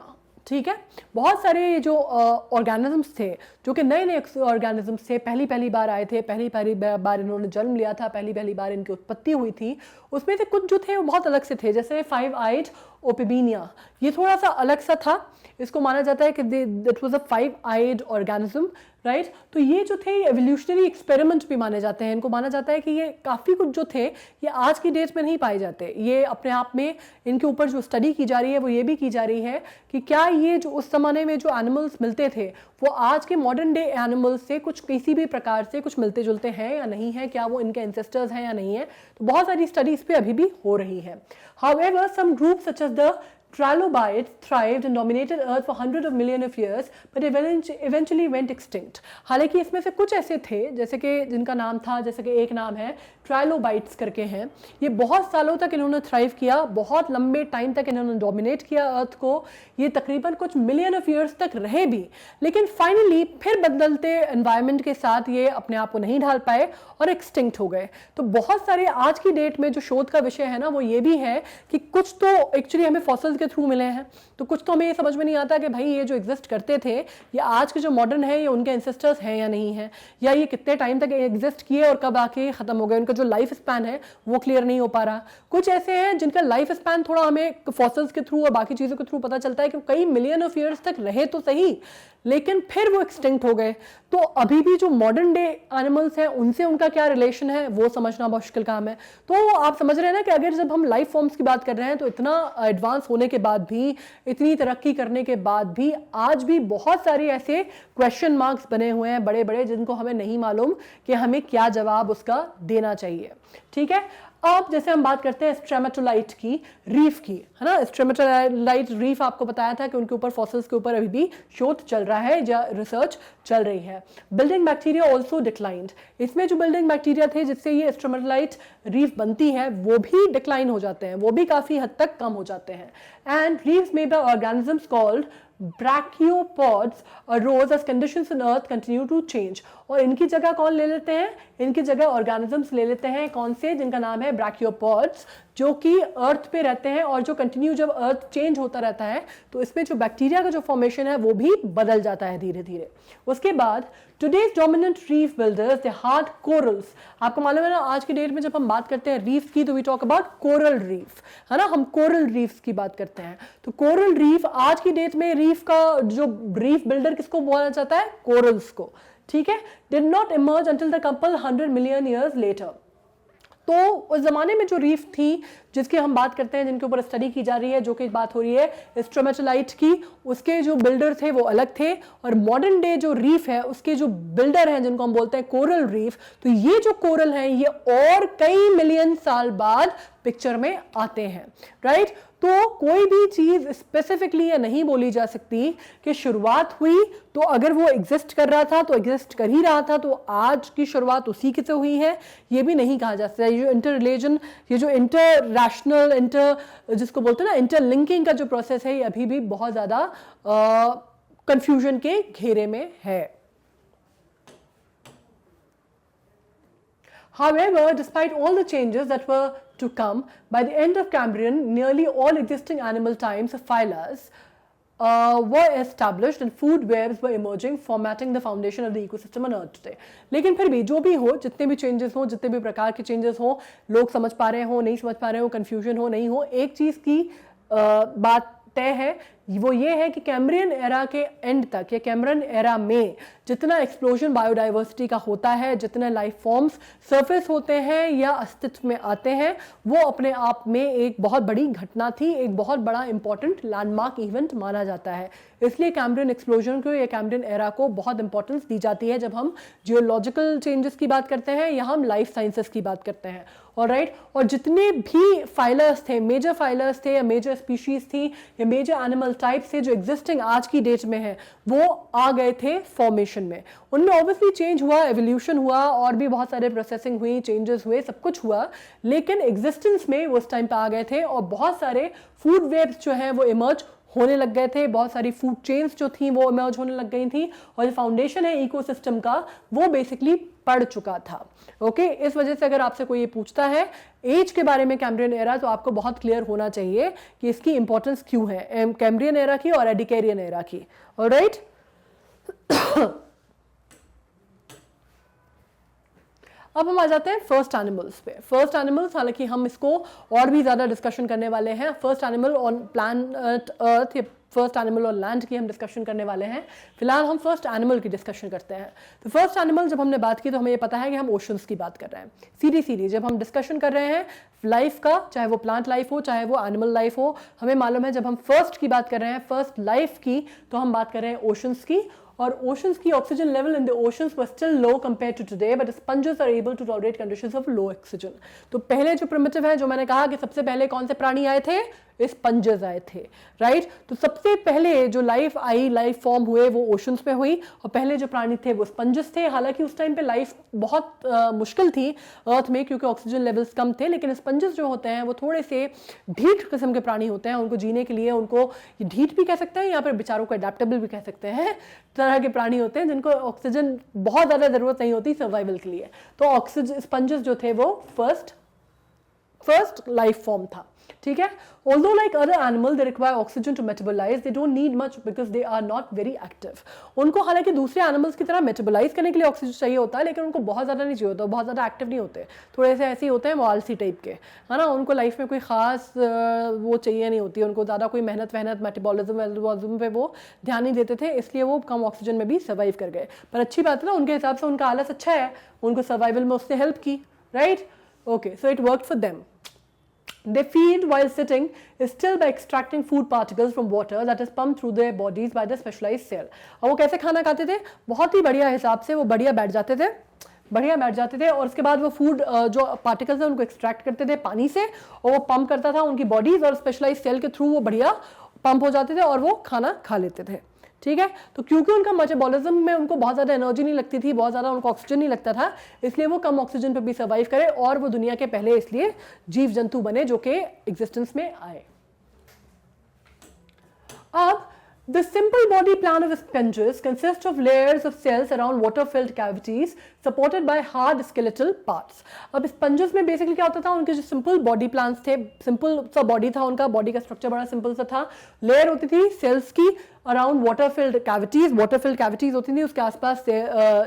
A: ठीक है, बहुत सारे जो ऑर्गेनिजम्स थे जो कि नए नए ऑर्गेनिजम्स थे, पहली बार आए थे, पहली बार इन्होंने जन्म लिया था, पहली बार इनकी उत्पत्ति हुई थी, उसमें से कुछ जो थे वो बहुत अलग से थे। जैसे फाइव आइड ओपेबिनिया, ये थोड़ा सा अलग सा था, इसको माना जाता है कि that was a five eyed organism, right. तो ये जो थे एवोल्यूशनरी एक्सपेरिमेंट भी माने जाते हैं, इनको माना जाता है कि ये काफ़ी कुछ जो थे ये आज की डेट में नहीं पाए जाते। ये अपने आप में इनके ऊपर जो स्टडी की जा रही है वो ये भी की जा रही है कि क्या ये जो उस ज़माने में जो एनिमल्स मिलते थे वो आज के मॉडर्न डे एनिमल्स से कुछ किसी भी प्रकार से कुछ मिलते जुलते हैं या नहीं है, क्या वो इनके एंसेस्टर्स हैं या नहीं है। तो बहुत सारी स्टडीज पे अभी भी हो रही है। However, some groups such as the trilobites thrived and dominated Earth for hundreds of millions of years, but eventually went extinct। हालांकि इसमें से कुछ ऐसे थे जैसे कि जिनका नाम था, जैसे कि एक नाम है ट्राइलोबाइट्स करके हैं, ये बहुत सालों तक इन्होंने थ्राइव किया, बहुत लंबे टाइम तक इन्होंने डोमिनेट किया अर्थ को, ये तकरीबन कुछ मिलियन ऑफ ईयर्स तक रहे भी, लेकिन फाइनली फिर बदलते एनवायरनमेंट के साथ ये अपने आप को नहीं ढाल पाए और एक्सटिंक्ट हो गए। तो बहुत सारे आज की डेट में जो शोध का विषय है ना वो ये भी है कि कुछ तो एक्चुअली हमें फॉसिल्स के थ्रू मिले हैं, तो कुछ तो हमें ये समझ में नहीं आता कि भाई ये जो एग्जिस्ट करते थे ये आज के जो मॉडर्न है ये उनके एंसेस्टर्स हैं या नहीं है, या ये कितने टाइम तक एग्जिस्ट किए और कब आके खत्म हो गए, उनका जो लाइफ स्पैन है वो क्लियर नहीं हो पा रहा। कुछ ऐसे हैं जिनका लाइफ स्पैन थोड़ा हमें फॉसिल्स के थ्रू और बाकी चीज़ों के थ्रू पता चलता है कि कई मिलियन ऑफ ईयर्स तक रहे तो सही, लेकिन फिर वो एक्सटिंक्ट हो गए। तो अभी भी जो मॉडर्न डे एनिमल्स हैं उनसे उनका क्या रिलेशन है वो समझना बहुत मुश्किल काम है। तो आप समझ रहे हैं ना कि अगर जब हम लाइफ फॉर्म्स की बात कर रहे हैं तो इतना एडवांस होने के बाद भी, इतनी तरक्की करने के बाद भी आज भी बहुत सारे ऐसे क्वेश्चन मार्क्स बने हुए हैं बड़े बड़े, जिनको हमें नहीं मालूम कि हमें क्या जवाब उसका देना चाहिए। ठीक है, अब जैसे हम बात करते हैं स्ट्रेमेटोलाइट की, रीफ की, है ना। स्ट्रेमेटोलाइट रीफ आपको बताया था कि उनके ऊपर फॉसिल्स के ऊपर अभी भी शोध चल रहा है या रिसर्च चल रही है। बिल्डिंग बैक्टीरिया ऑल्सो डिक्लाइंड, इसमें जो बिल्डिंग बैक्टीरिया थे जिससे ये स्ट्रेमेटोलाइट रीफ बनती है वो भी डिक्लाइन हो जाते हैं, वो भी काफ़ी हद तक कम हो जाते हैं। And reefs made by organisms called brachiopods arose as conditions in earth continue to change. और इनकी जगह कौन ले लेते हैं? इनकी जगह ऑर्गेनिजम्स ले लेते हैं। कौन से? जिनका नाम है ब्रैकियोपॉड्स, जो कि अर्थ पे रहते हैं और जो कंटिन्यू जब अर्थ चेंज होता रहता है तो इसमें जो बैक्टीरिया का जो फॉर्मेशन है वो भी बदल जाता है धीरे धीरे। उसके बाद टुडेज डोमिनेंट रीफ बिल्डर्स दे हार्ड कोरल्स। आपको मालूम है ना, आज की डेट में जब हम बात करते हैं रीफ की तो we talk about coral reef, है ना, हम कोरल रीफ की बात करते हैं। तो कोरल रीफ आज की डेट में रीफ का जो रीफ बिल्डर किसको बोला जाता है? कोरल्स को, ठीक है। Did not emerge until the couple 100 million years later. तो उस जमाने में जो रीफ थी जिसकी हम बात करते हैं, जिनके ऊपर स्टडी की जा रही है, जो कि बात हो रही है स्ट्रोमेटोलाइट की, उसके जो बिल्डर थे वो अलग थे। और मॉडर्न डे जो रीफ है उसके जो बिल्डर हैं जिनको हम बोलते हैं कोरल रीफ, तो ये जो कोरल हैं ये और कई मिलियन साल बाद पिक्चर में आते हैं, राइट। तो कोई भी चीज स्पेसिफिकली ये नहीं बोली जा सकती कि शुरुआत हुई तो अगर वो एग्जिस्ट कर रहा था तो एग्जिस्ट कर ही रहा था तो आज की शुरुआत उसी की से हुई है, ये भी नहीं कहा जा सकता। ये जो इंटर रिलेशन, ये जो इंटर रैशनल, इंटर जिसको बोलते हैं ना इंटरलिंकिंग का जो प्रोसेस है, ये अभी भी बहुत ज्यादा कंफ्यूजन के घेरे में है। However, despite all the changes that were to come, by the end of Cambrian, nearly all existing animal types, phylas, were established and food webs were emerging, formatting the foundation of the ecosystem on Earth today. लेकिन फिर भी जो भी हो, जितने भी चेंजेस हो, जितने भी प्रकार के चेंजेस हो, लोग समझ पा रहे हो, नहीं समझ पा रहे हो, कंफ्यूजन हो, नहीं हो, एक चीज़ की बात तय है, वो ये है कि कैम्ब्रियन एरा के एंड तक या कैम्ब्रियन एरा में जितना एक्सप्लोजन बायोडाइवर्सिटी का होता है, जितने लाइफ फॉर्म्स सरफेस होते हैं या अस्तित्व में आते हैं, वो अपने आप में एक बहुत बड़ी घटना थी, एक बहुत बड़ा इंपॉर्टेंट लैंडमार्क इवेंट माना जाता है। इसलिए कैम्ब्रियन एक्सप्लोजन को या कैम्ब्रियन एरा को बहुत इंपॉर्टेंस दी जाती है जब हम जियोलॉजिकल चेंजेस की बात करते हैं या हम लाइफ साइंसेस की बात करते हैं। ऑलराइट, और जितने भी फाइलर्स थे, मेजर फाइलर्स थे या मेजर स्पीशीज थी या मेजर एनिमल टाइप्स थे जो एग्जिस्टिंग आज की डेट में है, वो आ गए थे फॉर्मेशन में। उनमें ऑब्वियसली चेंज हुआ, एवोल्यूशन हुआ और भी बहुत सारे प्रोसेसिंग हुई, चेंजेस हुए, सब कुछ हुआ, लेकिन एग्जिस्टेंस में वो उस टाइम पे आ गए थे और बहुत सारे फूड वेब्स जो हैं वो इमर्ज होने लग गए थे, बहुत सारी फूड चेन्स जो थी वो इमर्ज होने लग गई थी और जो फाउंडेशन है इकोसिस्टम का वो बेसिकली पड़ चुका था। ओके, इस वजह से अगर आपसे कोई ये पूछता है एज के बारे में कैम्ब्रियन एरा, तो आपको बहुत क्लियर होना चाहिए कि इसकी इंपॉर्टेंस क्यों है कैम्ब्रियन एरा की और एडिकेरियन एरा की। ऑलराइट, अब हम आ जाते हैं फर्स्ट एनिमल्स पे। फर्स्ट एनिमल्स, हालांकि हम इसको और भी ज़्यादा डिस्कशन करने वाले हैं। First animal on planet earth या फर्स्ट एनिमल ऑन लैंड की हम डिस्कशन करने वाले हैं। फिलहाल हम फर्स्ट एनिमल की डिस्कशन करते हैं। तो फर्स्ट एनिमल जब हमने बात की तो हमें ये पता है कि हम ओशंस की बात कर रहे हैं। सीधी जब हम डिस्कशन कर रहे हैं लाइफ का, चाहे वो प्लांट लाइफ हो चाहे वो एनिमल लाइफ हो, हमें मालूम है जब हम फर्स्ट की बात कर रहे हैं, फर्स्ट लाइफ की, तो हम बात कर रहे हैं ओशंस की। और ओशंस की oxygen level in the oceans were still low compare to today, but sponges are able to tolerate conditions of low oxygen. तो पहले जो प्रिमिटिव है, जो मैंने कहा कि सबसे पहले कौन से प्राणी आए थे, स्पंजेस आए थे, राइट। तो सबसे पहले जो लाइफ आई, लाइफ फॉर्म हुए वो ओशंस में हुई और पहले जो प्राणी थे वो स्पंजेस थे। हालांकि उस टाइम पे लाइफ बहुत मुश्किल थी अर्थ में क्योंकि ऑक्सीजन लेवल्स कम थे, लेकिन स्पंजेस जो होते हैं वो थोड़े से ढीठ किस्म के प्राणी होते हैं। उनको जीने के लिए, उनको ढीठ भी कह सकते हैं, यहाँ पर बेचारों को अडेप्टेबल भी कह सकते हैं, तरह के प्राणी होते हैं जिनको ऑक्सीजन बहुत ज़्यादा ज़रूरत नहीं होती सर्वाइवल के लिए। तो ऑक्सीजन स्पंजेस जो थे वो फर्स्ट लाइफ फॉर्म था, ठीक है। Although like other animals they require oxygen to metabolize, they don't need much because they are not very active. उनको हालांकि दूसरे एनिमल्स की तरह मेटाबोलाइज करने के लिए ऑक्सीजन चाहिए होता है, लेकिन उनको बहुत ज़्यादा नहीं चाहिए होता, बहुत ज़्यादा एक्टिव नहीं होते, थोड़े से ऐसे ही होते हैं आलसी टाइप के, है ना। उनको लाइफ में कोई खास वो चाहिए नहीं होती, उनको ज़्यादा कोई मेहनत मेटाबॉलिज्म पे वो ध्यान नहीं देते थे, इसलिए वो कम ऑक्सीजन में भी सर्वाइव कर गए। पर अच्छी बात है ना, उनके हिसाब से उनका आलस अच्छा है, उनको सर्वाइवल में उसने हेल्प की, right. Okay, so it worked for them. They feed while sitting is still by extracting food particles from water that is pumped through their bodies by the specialized cell. और वो कैसे खाना खाते थे, बहुत ही बढ़िया हिसाब से वो बढ़िया बैठ जाते थे और उसके बाद वो फूड जो पार्टिकल्स हैं उनको एक्सट्रैक्ट करते थे पानी से और वो पंप करता था उनकी बॉडीज और स्पेशलाइज सेल के थ्रू वो बढ़िया पंप हो जाते थे और वो खाना खा लेते थे, ठीक है। तो क्योंकि उनका मेटाबॉलिज्म में उनको बहुत ज़्यादा एनर्जी नहीं लगती थी, बहुत ज़्यादा उनको ऑक्सीजन नहीं लगता था, इसलिए वो कम ऑक्सीजन पर भी सर्वाइव करे और वो दुनिया के पहले इसलिए जीव जंतु बने जो कि एग्जिस्टेंस में आए। अब The simple body plan of sponges consists of layers of cells around water-filled cavities supported by hard skeletal parts. अब sponges में basically क्या होता था, उनके जो simple body plans थे, simple सा body था उनका, body का structure बड़ा simple सा था, layer होती थी cells की around water-filled cavities होती थी, उसके आसपास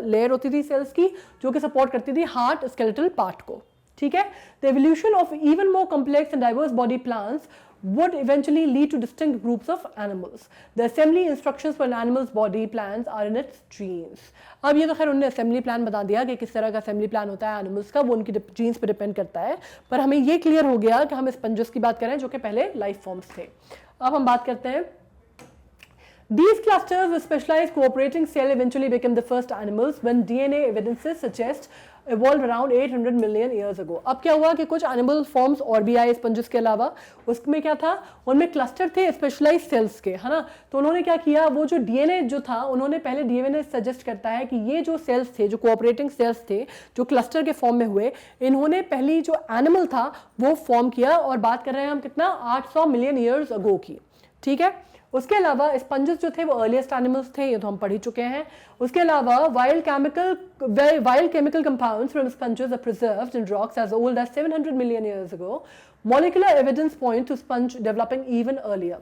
A: layer होती थी cells की जो कि support करती थी hard skeletal part को. ठीक है. The evolution of even more complex and diverse body plans would eventually lead to distinct groups of animals. The assembly instructions for an animal's body plans are in its genes. अब ये तो खैर उन्होंने assembly plan बता दिया कि किस तरह का assembly plan होता है animals का, वो उनकी genes पे depend करता है, पर हमें ये clear हो गया कि हम sponges की बात करें जो कि पहले life forms थे. अब हम बात करते हैं. These clusters with specialized cooperating cell eventually became the first animals when DNA evidences suggest evolved around 800 million years ago. अब क्या हुआ कि कुछ animal forms और भी आए sponges के अलावा, उसमें क्या था, उनमें cluster थे specialized cells के, है ना. तो उन्होंने क्या किया, वो जो DNA जो था, उन्होंने पहले DNA suggest करता है कि ये जो cells थे, जो cooperating cells थे, जो cluster के form में हुए, इन्होंने पहली जो animal था वो form किया, और बात कर रहे हैं हम कितना 800 million years ago की. ठीक है. उसके अलावा स्पंजेस जो थे वो अर्लीस्ट एनिमल्स थे, ये तो हम पढ़ ही चुके हैं. उसके अलावा wild chemical compounds from sponges are preserved in rocks as old as 700 million years ago. Molecular evidence point to sponge developing even earlier.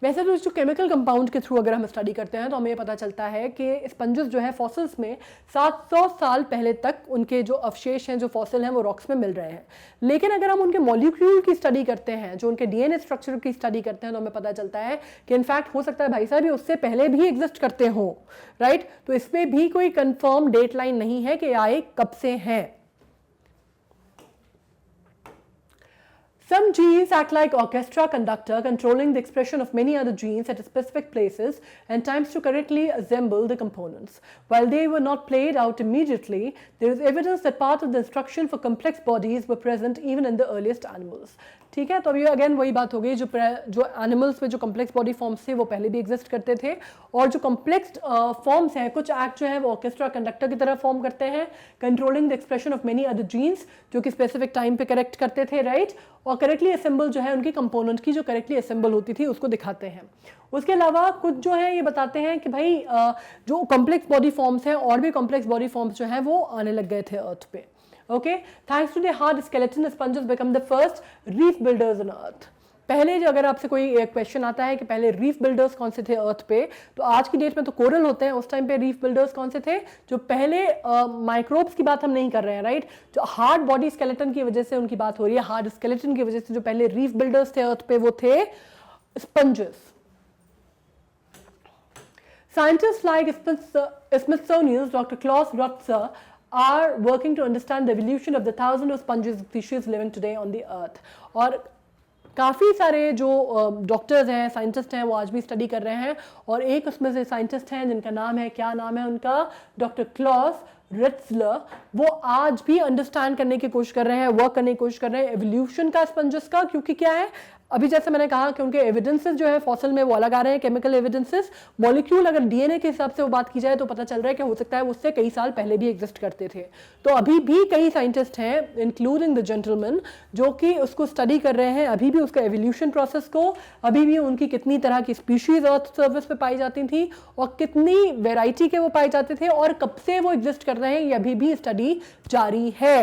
A: वैसे तो जो केमिकल कंपाउंड के थ्रू अगर हम स्टडी करते हैं तो हमें ये पता चलता है कि स्पंजेस जो है फॉसिल्स में 700 साल पहले तक उनके जो अवशेष हैं, जो फॉसिल हैं, वो रॉक्स में मिल रहे हैं. लेकिन अगर हम उनके मॉलिक्यूल की स्टडी करते हैं, जो उनके डीएनए स्ट्रक्चर की स्टडी करते हैं, तो हमें पता चलता है कि इनफैक्ट हो सकता है भाई साहब ये उससे पहले भी एग्जिस्ट करते हों. राइट. तो इसमें भी कोई कंफर्म डेट लाइन नहीं है कि आए कब से हैं. Some genes act like orchestra conductor, controlling the expression of many other genes at specific places and times to correctly assemble the components. While they were not played out immediately, there is evidence that part of the instruction for complex bodies were present even in the earliest animals. ठीक है. तो अब ये अगेन वही बात हो गई, जो एनिमल्स में जो कॉम्प्लेक्स बॉडी फॉर्म्स थे वो पहले भी एग्जिस्ट करते थे, और जो कॉम्प्लेक्स फॉर्म्स हैं, कुछ एक्ट जो है वो ऑर्केस्ट्रा कंडक्टर की तरह फॉर्म करते हैं, controlling the expression of many other genes, जो कि स्पेसिफिक टाइम पे करेक्ट करते थे. राइट. और करेक्टली असेंबल जो है उनकी कंपोनेंट की जो करेक्टली असेंबल होती थी उसको दिखाते हैं. उसके अलावा कुछ जो है ये बताते हैं कि भाई जो कॉम्प्लेक्स बॉडी फॉर्म्स हैं, और भी कॉम्प्लेक्स बॉडी फॉर्म्स जो हैं वो आने लग गए थे अर्थ पे. Okay, thanks to the hard skeleton, sponges become the first reef builders on Earth. पहले जो अगर आपसे कोई क्वेश्चन आता है कि पहले रीफ बिल्डर्स कौन से थे अर्थ पे, तो आज की डेट में तो कोरल होते हैं, उस टाइम पे रीफ बिल्डर्स कौन से थे, जो पहले माइक्रोब्स की बात हम नहीं कर रहे हैं. राइट. जो हार्ड बॉडी स्केलेटन की वजह से उनकी बात हो रही है, हार्ड स्केलेटन की वजह से जो पहले रीफ बिल्डर्स थे अर्थ पे वो थे sponges. Scientists like Smithsonian's Dr. Klaus Rutzer are working to understand the evolution of the thousands of sponges species living today on the earth. और काफ़ी सारे जो डॉक्टर्स हैं, साइंटिस्ट हैं, वो आज भी स्टडी कर रहे हैं, और एक उसमें से साइंटिस्ट हैं जिनका नाम है, क्या नाम है उनका, डॉक्टर क्लॉस रिट्जलर. वो आज भी अंडरस्टैंड करने की कोशिश कर रहे हैं, वर्क करने की कोशिश कर रहे हैं एवोल्यूशन का स्पंजेस का. क्योंकि क्या है, अभी जैसे मैंने कहा कि उनके एविडेंसेस जो है फॉसिल में वो अलग आ रहे हैं, केमिकल एविडेंसेस. मॉलिक्यूल अगर डीएनए के हिसाब से वो बात की जाए तो पता चल रहा है कि हो सकता है उससे कई साल पहले भी एग्जिस्ट करते थे. तो अभी भी कई साइंटिस्ट हैं, इंक्लूडिंग द जेंटलमैन, जो कि उसको स्टडी कर रहे हैं, अभी भी उसका एवोल्यूशन प्रोसेस को, अभी भी उनकी कितनी तरह की स्पीशीज अर्थ सर्विस पे पाई जाती थी, और कितनी वेराइटी के वो पाए जाते थे, और कब से वो एग्जिस्ट कर रहे हैं, ये अभी भी स्टडी जारी है.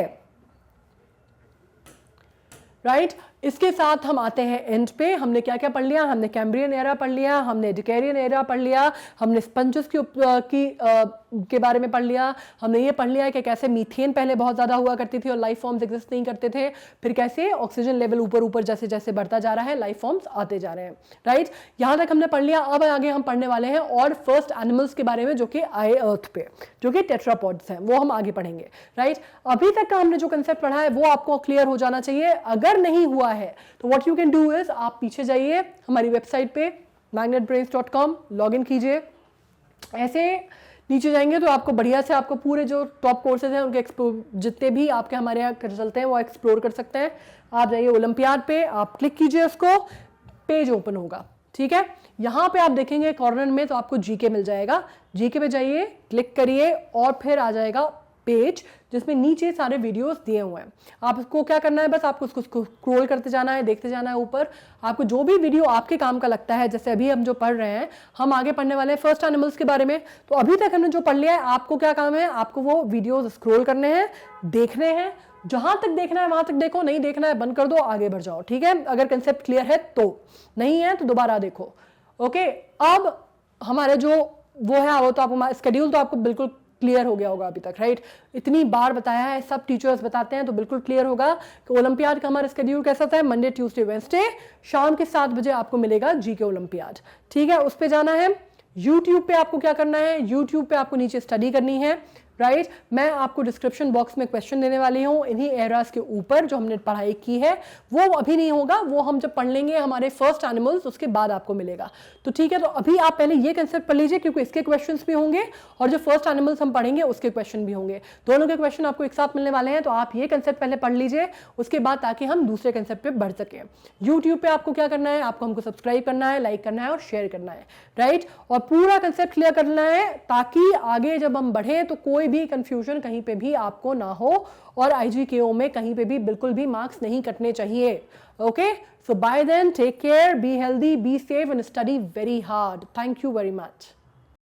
A: राइट. इसके साथ हम आते हैं एंड पे. हमने क्या क्या पढ़ लिया, हमने कैम्ब्रियन एरा पढ़ लिया, हमने डिकेरियन एरा पढ़ लिया, हमने स्पंजेस के बारे में पढ़ लिया, हमने ये पढ़ लिया कि कैसे मीथेन पहले बहुत ज़्यादा हुआ करती थी और लाइफ फॉर्म्स एग्जिस्ट नहीं करते थे, फिर कैसे ऑक्सीजन लेवल ऊपर ऊपर जैसे जैसे बढ़ता जा रहा है लाइफ फॉर्म्स आते जा रहे हैं. राइट. यहाँ तक हमने पढ़ लिया. अब आगे हम पढ़ने वाले हैं और फर्स्ट एनिमल्स के बारे में जो कि आए अर्थ पे, जो कि टेट्रापॉड्स हैं, वो हम आगे पढ़ेंगे. राइट. अभी तक का हमने जो कंसेप्ट पढ़ा है वो आपको क्लियर हो जाना चाहिए. अगर नहीं हुआ है तो what you can do is, आप पीछे जाइए हमारी वेबसाइट पे magnetbrains.com, लॉग इन कीजिए. ऐसे नीचे जाएंगे तो आपको बढ़िया से आपको पूरे जो टॉप कोर्सेज हैं उनके जितने भी आपके हमारे यहाँ चलते हैं वो एक्सप्लोर कर सकते हैं. आप जाइए ओलंपियाड पे, आप क्लिक कीजिए, उसको पेज ओपन होगा. ठीक है. यहाँ पे आप देखेंगे कॉर्नर में तो आपको जीके मिल जाएगा. जीके पे जाइए, क्लिक करिए, और फिर आ जाएगा पेज जिसमें नीचे सारे वीडियोस दिए हुए हैं। आपको क्या करना है, बस आपको उसको स्क्रॉल करते जाना है, देखते जाना है ऊपर। आपको जो भी वीडियो आपके काम का लगता है, जैसे अभी हम जो पढ़ रहे हैं, हम आगे पढ़ने वाले हैं फर्स्ट एनिमल्स के बारे में, तो अभी तक हमने जो पढ़ लिया है, आपको क्या काम है, आपको वो वीडियोस स्क्रॉल करने हैं, देखने हैं, जहां तक देखना है वहां तक देखो, नहीं देखना है बंद कर दो, आगे बढ़ जाओ, ठीक है। अगर कंसेप्ट क्लियर है तो, नहीं है तो दोबारा देखो। ओके, अब हमारे जो वो है, वो तो आपको स्केड्यूल तो आपको बिल्कुल क्लियर हो गया होगा अभी तक, राइट। इतनी बार बताया है, सब टीचर्स बताते हैं, तो बिल्कुल क्लियर होगा कि ओलंपियाड का हमारा स्केड्यूल कैसा था। मंडे ट्यूसडे वेडनेसडे शाम के 7 बजे आपको मिलेगा जीके ओलंपियाड, ठीक है। उस पे जाना है। यूट्यूब पे आपको क्या करना है, यूट्यूब पे आपको नीचे स्टडी करनी है, राइट। मैं आपको डिस्क्रिप्शन बॉक्स में क्वेश्चन देने वाली हूँ इन्हीं एरास के ऊपर जो हमने पढ़ाई की है। वो अभी नहीं होगा, वो हम जब पढ़ लेंगे हमारे फर्स्ट एनिमल्स, उसके बाद आपको मिलेगा। तो ठीक है, तो अभी आप पहले ये कंसेप्ट पढ़ लीजिए, क्योंकि इसके क्वेश्चंस भी होंगे और जो फर्स्ट एनिमल्स हम पढ़ेंगे उसके क्वेश्चन भी होंगे। दोनों के क्वेश्चन आपको एक साथ मिलने वाले हैं, तो आप ये कंसेप्ट पहले पढ़ लीजिए, उसके बाद ताकि हम दूसरे कंसेप्ट पे बढ़ सके। यूट्यूब पे आपको क्या करना है, आपको हमको सब्सक्राइब करना है, लाइक करना है और शेयर करना है, राइट। और पूरा कंसेप्ट क्लियर करना है, ताकि आगे जब हम बढ़े तो कोई भी कंफ्यूजन कहीं पे भी आपको ना हो, और IGKO में कहीं पे भी बिल्कुल भी मार्क्स नहीं कटने चाहिए। Okay, so bye then, take care, be healthy, be safe and study very hard. Thank you very much.